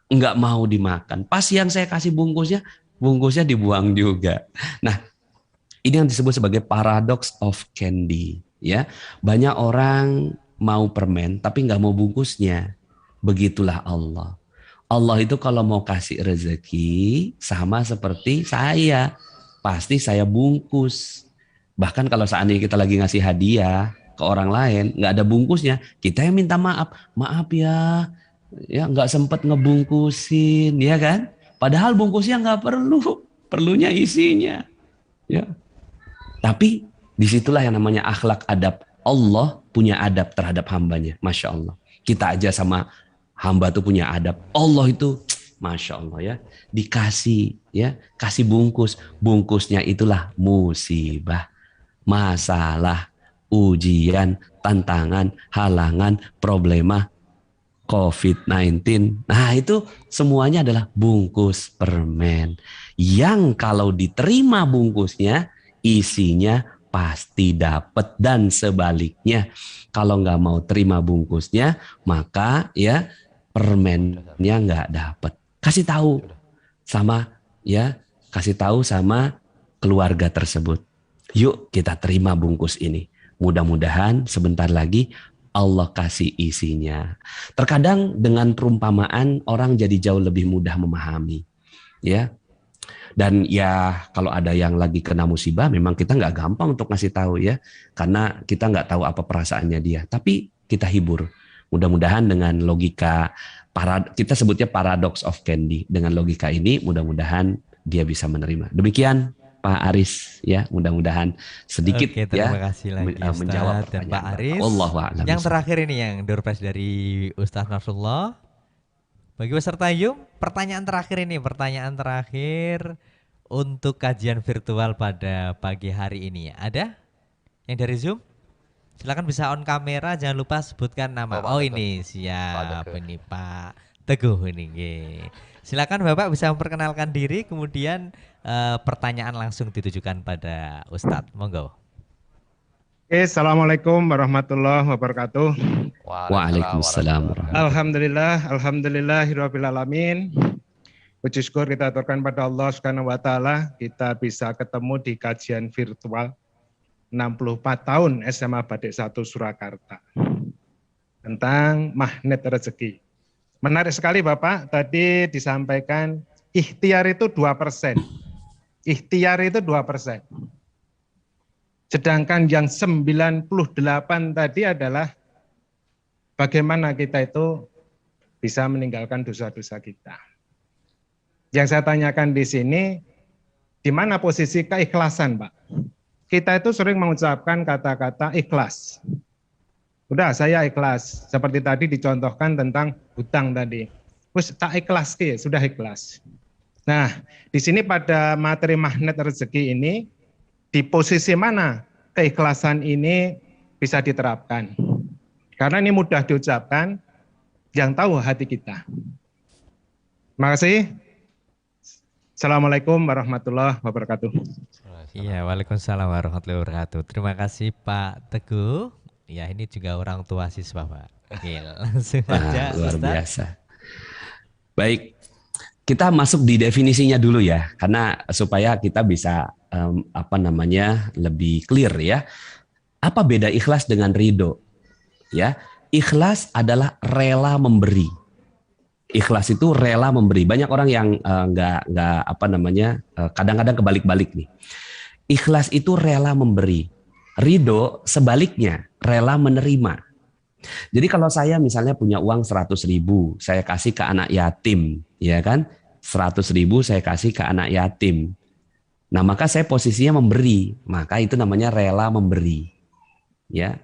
nggak mau dimakan. Pas yang saya kasih bungkusnya dibuang juga. Nah, ini yang disebut sebagai paradox of candy. Ya, banyak orang mau permen tapi nggak mau bungkusnya. Begitulah Allah. Allah itu kalau mau kasih rezeki sama seperti saya, pasti saya bungkus. Bahkan kalau seandainya kita lagi ngasih hadiah ke orang lain, nggak ada bungkusnya, kita yang minta maaf ya nggak sempat ngebungkusin, ya kan? Padahal bungkusnya nggak perlunya isinya, ya. Tapi disitulah yang namanya akhlak adab. Allah punya adab terhadap hambanya, masya Allah. Kita aja sama hamba tuh punya adab. Allah itu, masya Allah ya, dikasih ya, kasih bungkusnya itulah musibah, masalah, ujian, tantangan, halangan, problema, COVID-19. Nah itu semuanya adalah bungkus permen. Yang kalau diterima bungkusnya, isinya pasti dapat, dan sebaliknya kalau nggak mau terima bungkusnya maka ya permennya nggak dapat. Kasih tahu sama keluarga tersebut. Yuk kita terima bungkus ini. Mudah-mudahan sebentar lagi Allah kasih isinya. Terkadang dengan perumpamaan orang jadi jauh lebih mudah memahami. Ya. Dan ya kalau ada yang lagi kena musibah memang kita nggak gampang untuk ngasih tahu ya. Karena kita nggak tahu apa perasaannya dia. Tapi kita hibur. Mudah-mudahan dengan logika, kita sebutnya paradox of candy. Dengan logika ini mudah-mudahan dia bisa menerima. Demikian Pak Aris ya, mudah-mudahan sedikit terima kasih lagi menjawab Ustadz dan Pak pertanyaan Aris. Wallahualam. Yang terakhir ini yang door prize dari Ustadz Nasrullah. Bagi peserta Yum, pertanyaan terakhir untuk kajian virtual pada pagi hari ini. Ada yang dari Zoom? Silakan bisa on kamera, jangan lupa sebutkan nama. Pak ini Teguh. siap, Pak Teguh. ini Pak Teguh ini. Silakan Bapak bisa memperkenalkan diri, kemudian pertanyaan langsung ditujukan pada Ustadz. Monggo. Oke, Assalamualaikum warahmatullahi wabarakatuh. Waalaikumsalam. Alhamdulillahirabbil alamin. Puji syukur kita aturkan pada Allah Subhanahu wa taala, kita bisa ketemu di kajian virtual 64 tahun SMA Badik 1 Surakarta tentang magnet rezeki. Menarik sekali Bapak, tadi disampaikan ikhtiar itu 2%. Ikhtiar itu 2%. Sedangkan yang 98 tadi adalah bagaimana kita itu bisa meninggalkan dosa-dosa kita. Yang saya tanyakan di sini, di mana posisi keikhlasan, Pak? Kita itu sering mengucapkan kata-kata ikhlas. Udah, saya ikhlas. Seperti tadi dicontohkan tentang hutang tadi. Terus tak ikhlas, sudah ikhlas. Nah, di sini pada materi magnet rezeki ini, di posisi mana keikhlasan ini bisa diterapkan? Karena ini mudah diucapkan, yang tahu hati kita. Terima kasih. Assalamualaikum warahmatullahi wabarakatuh. Iya, waalaikumsalam warahmatullahi wabarakatuh. Terima kasih Pak Teguh. Ya, ini juga orang tua siswa Pak. Langsung aja, luar Ustaz. biasa. Baik, kita masuk di definisinya dulu ya, karena supaya kita bisa lebih clear ya. Apa beda ikhlas dengan ridho? Ya, ikhlas adalah rela memberi. Ikhlas itu rela memberi. Banyak orang yang kadang-kadang kebalik-balik nih. Ikhlas itu rela memberi. Ridho sebaliknya, rela menerima. Jadi kalau saya misalnya punya uang 100.000, saya kasih ke anak yatim, ya kan? 100.000 saya kasih ke anak yatim. Nah, maka saya posisinya memberi, maka itu namanya rela memberi. Ya.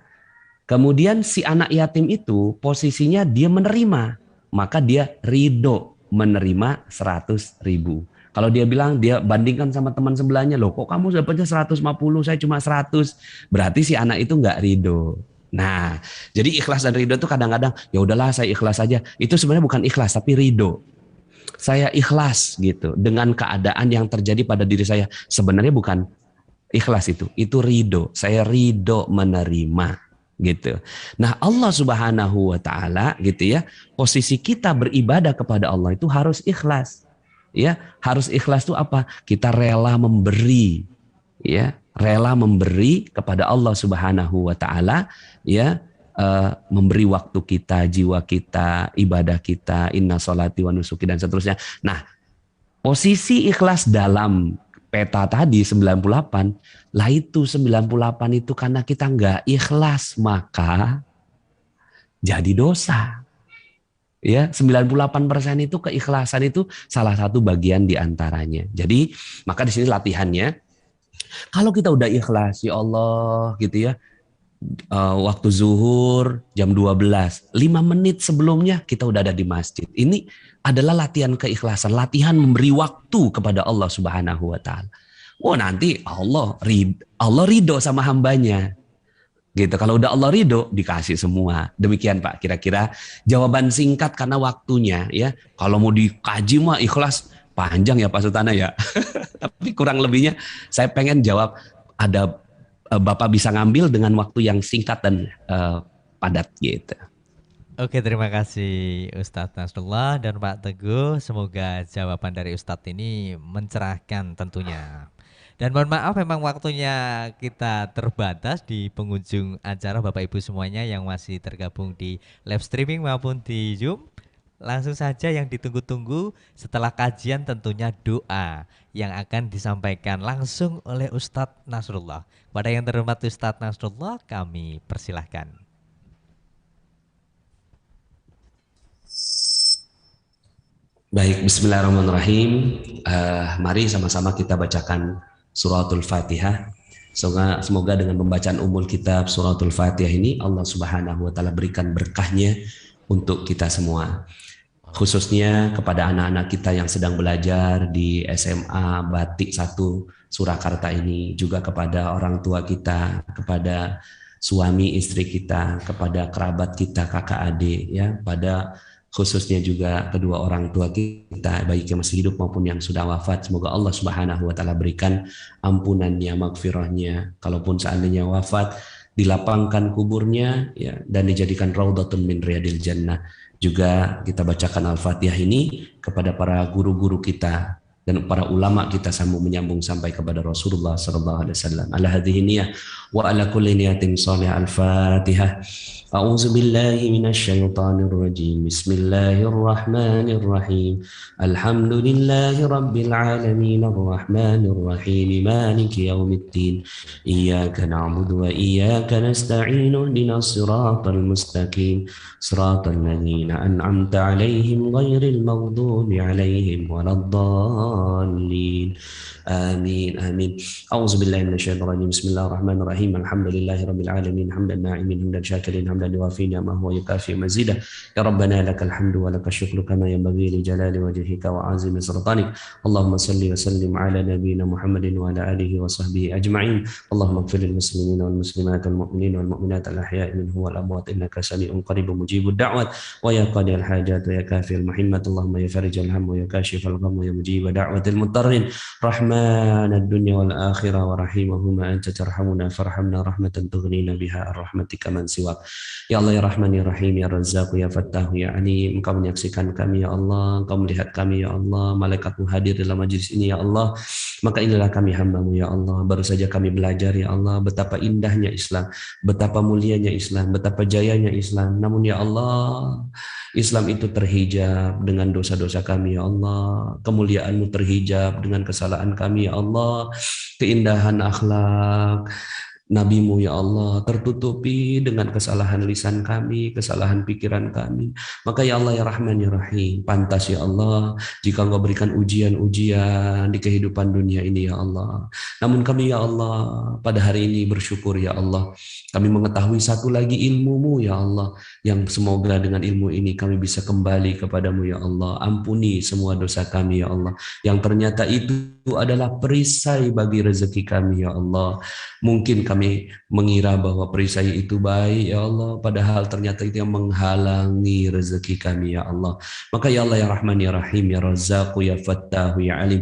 Kemudian si anak yatim itu posisinya dia menerima, maka dia ridho menerima 100.000. Kalau dia bilang, dia bandingkan sama teman sebelahnya, loh kok kamu dapatnya 150, saya cuma 100. Berarti si anak itu nggak ridho. Nah, jadi ikhlas dan ridho itu kadang-kadang, ya udahlah saya ikhlas saja. Itu sebenarnya bukan ikhlas, tapi ridho. Saya ikhlas gitu dengan keadaan yang terjadi pada diri saya. Sebenarnya bukan ikhlas itu ridho. Saya ridho menerima gitu. Nah, Allah Subhanahu wa taala gitu ya, posisi kita beribadah kepada Allah itu harus ikhlas. Ya, harus ikhlas itu apa? Kita rela memberi. Ya, rela memberi kepada Allah Subhanahu wa taala ya, memberi waktu kita, jiwa kita, ibadah kita, inna sholati wa nusuki dan seterusnya. Nah, posisi ikhlas dalam peta tadi 98, lah itu 98 itu karena kita nggak ikhlas maka jadi dosa. Ya, 98% itu keikhlasan itu salah satu bagian di antaranya. Jadi, maka di sini latihannya, kalau kita udah ikhlas, ya Allah gitu ya, waktu zuhur jam 12, 5 menit sebelumnya kita udah ada di masjid. Ini adalah latihan keikhlasan, latihan memberi waktu kepada Allah Subhanahu wa taala. Oh, nanti Allah ridho sama hambanya. Gitu. Kalau udah Allah ridho, dikasih semua. Demikian Pak, kira-kira jawaban singkat karena waktunya ya. Kalau mau dikaji mah ikhlas panjang ya Pak Sultana ya. Tapi kurang lebihnya saya pengen jawab, ada Bapak bisa ngambil dengan waktu yang singkat dan padat gitu. Oke, terima kasih Ustadz Nasrullah dan Pak Teguh. Semoga jawaban dari Ustadz ini mencerahkan tentunya. Dan mohon maaf memang waktunya kita terbatas di pengunjung acara Bapak Ibu semuanya yang masih tergabung di live streaming maupun di Zoom. Langsung saja yang ditunggu-tunggu setelah kajian tentunya doa yang akan disampaikan langsung oleh Ustadz Nasrullah. Pada yang terhormat Ustadz Nasrullah kami persilahkan. Baik, bismillahirrahmanirrahim. Mari sama-sama kita bacakan suratul Fatihah. Semoga dengan pembacaan umul kitab suratul Fatihah ini Allah Subhanahu wa taala berikan berkahnya untuk kita semua. Khususnya kepada anak-anak kita yang sedang belajar di SMA Batik 1 Surakarta ini, juga kepada orang tua kita, kepada suami istri kita, kepada kerabat kita, kakak adik ya, pada khususnya juga kedua orang tua kita, baik yang masih hidup maupun yang sudah wafat. Semoga Allah Subhanahu wa taala berikan ampunannya, maghfirahnya. Kalaupun seandainya wafat, dilapangkan kuburnya ya, dan dijadikan raudhatun min riyadil jannah. Juga kita bacakan Al-Fatihah ini kepada para guru-guru kita dan para ulama kita sambung menyambung sampai kepada Rasulullah sallallahu alaihi wasallam. Ala hadhihi niyyah wa ala kulli niyatin shalih. Al-Fatihah. A'udzu billahi minasy syaithanir rajim. Bismillahirrahmanirrahim. Alhamdulillahi rabbil alamin arrahmanir rahim maliki yaumiddin. Iyyaka na'budu wa iyyaka nasta'in ihdinas siratal mustaqim. Siratal ladzina an'amta 'alaihim ghairil maghdubi 'alaihim waladdallin. Amin amin. A'udzu billahi minasyaitonir rajim. Bismillahirrahmanirrahim. Alhamdulillahirabbil alamin hamdan na'imin hamdan syakirin hamdan yuwafi ni'amahu wa yukafi mazidah. Ya Rabbana lakal hamdu wa lakal syukru kama yanbaghi li jalali wajhika wa 'azimi sultanik. Allahumma shalli wa sallim ala nabiyyina Muhammadin wa ala alihi wa sahbihi ajma'in. Allahumma ighfir lil muslimina wal muslimat wal mu'minina wal mu'minat al ahya'i minhum wal amwat innaka sami'un qaribun mujibud da'wat wa ya qadil hajat wa ya kafil muhimmat. Allahumma ya farijal ham wa ya kashifal gham wa ya mujib da'watil mutarrin rahman ad-dunya wal akhirah wa rahimahuma anta tarhamuna farhamna rahmatan tughnina biha ar-rahmatika man siwak. Ya Allah ya Rahman ya Rahim ya Razzaq ya Fattah ya Alim. Engkau menyaksikan kami ya Allah, Engkau melihat kami ya Allah, malaikatmu hadir dalam majlis ini ya Allah. Maka inilah kami hamba-Mu ya Allah. Baru saja kami belajar ya Allah betapa indahnya Islam, betapa mulianya Islam, betapa jayanya Islam. Namun ya Allah, Islam itu terhijab dengan dosa-dosa kami ya Allah. Kemuliaan-Mu terhijab dengan kesalahan kami ya Allah. Keindahan akhlak Nabi-Mu ya Allah tertutupi dengan kesalahan lisan kami, kesalahan pikiran kami. Maka ya Allah ya Rahman ya Rahim, pantas ya Allah jika Engkau berikan ujian-ujian di kehidupan dunia ini ya Allah. Namun kami ya Allah pada hari ini bersyukur ya Allah. Kami mengetahui satu lagi ilmu-Mu ya Allah, yang semoga dengan ilmu ini kami bisa kembali kepadamu ya Allah. Ampuni semua dosa kami ya Allah, yang ternyata itu adalah perisai bagi rezeki kami ya Allah. Mungkin kami mengira bahwa perisai itu baik ya Allah, padahal ternyata itu yang menghalangi rezeki kami ya Allah. Maka ya Allah ya Rahman ya Rahim ya Razzaq ya Fattah ya Alim,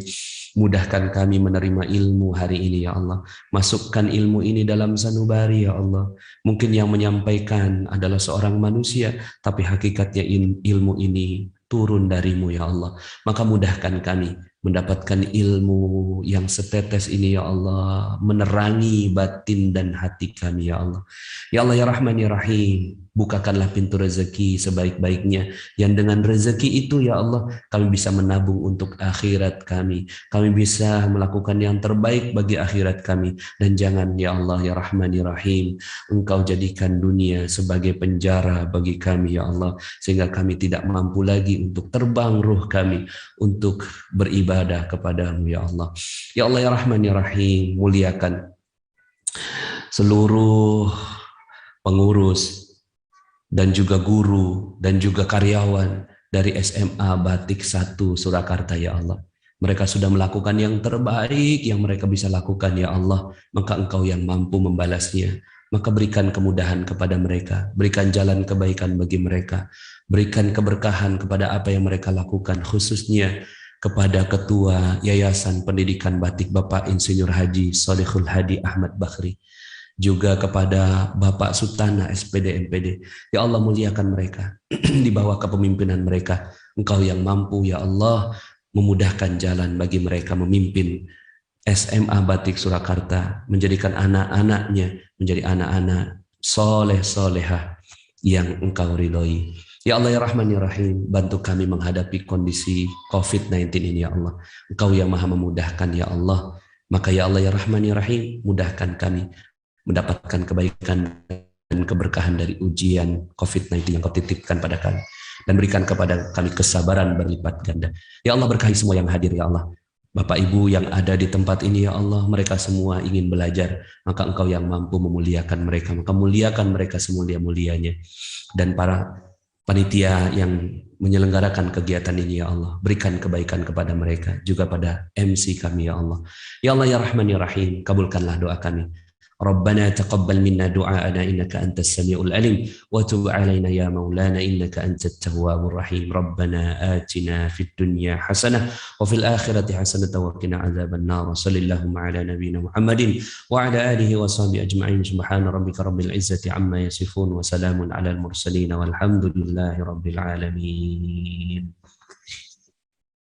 mudahkan kami menerima ilmu hari ini ya Allah. Masukkan ilmu ini dalam sanubari ya Allah. Mungkin yang menyampaikan adalah seorang manusia, tapi hakikatnya ilmu ini turun darimu ya Allah. Maka mudahkan kami mendapatkan ilmu yang setetes ini ya Allah, menerangi batin dan hati kami ya Allah. Ya Allah ya Rahman ya Rahim, bukakanlah pintu rezeki sebaik-baiknya, yang dengan rezeki itu ya Allah kami bisa menabung untuk akhirat kami, kami bisa melakukan yang terbaik bagi akhirat kami. Dan jangan ya Allah ya Rahman ya Rahim, Engkau jadikan dunia sebagai penjara bagi kami ya Allah, sehingga kami tidak mampu lagi untuk terbang ruh kami untuk beribadah kepadamu ya Allah. Ya Allah ya Rahman ya Rahim, muliakan seluruh pengurus dan juga guru dan juga karyawan dari SMA Batik 1 Surakarta ya Allah. Mereka sudah melakukan yang terbaik yang mereka bisa lakukan ya Allah, maka Engkau yang mampu membalasnya. Maka berikan kemudahan kepada mereka, berikan jalan kebaikan bagi mereka, berikan keberkahan kepada apa yang mereka lakukan, khususnya kepada Ketua Yayasan Pendidikan Batik Bapak Insinyur Haji Sholihul Hadi Ahmad Bakhri. juga kepada Bapak Sutana SPD MPD. Ya Allah, muliakan mereka di bawah kepemimpinan mereka. Engkau yang mampu ya Allah memudahkan jalan bagi mereka memimpin SMA Batik Surakarta, menjadikan anak-anaknya menjadi anak-anak soleh solehah yang engkau ridhoi. Ya Allah ya Rahman ya Rahim, bantu kami menghadapi kondisi COVID-19 ini ya Allah. Engkau yang maha memudahkan ya Allah. Maka ya Allah ya Rahman ya Rahim, mudahkan kami mendapatkan kebaikan dan keberkahan dari ujian COVID-19 yang kau titipkan pada kami. Dan berikan kepada kami kesabaran berlipat ganda. Ya Allah, berkahi semua yang hadir ya Allah. Bapak Ibu yang ada di tempat ini ya Allah, mereka semua ingin belajar, maka Engkau yang mampu memuliakan mereka, maka muliakan mereka semulia-mulianya. Dan para panitia yang menyelenggarakan kegiatan ini ya Allah, berikan kebaikan kepada mereka, juga pada MC kami ya Allah. Ya Allah ya Rahman ya Rahim, kabulkanlah doa kami. Rabbana taqabbal minna du'aana innaka antas samiul alim wa tub 'alaina ya maulana innaka antat tawwabur rahim. Rabbana atina fid dunya hasanah wa fil akhirati hasanah wa qina adzaban nar. Sallallahu ala nabiyyina Muhammadin wa ala alihi wa sahbihi ajma'in. Subhana rabbika rabbil izzati amma yasifun wa salamun alal mursalin walhamdulillahi rabbil alamin.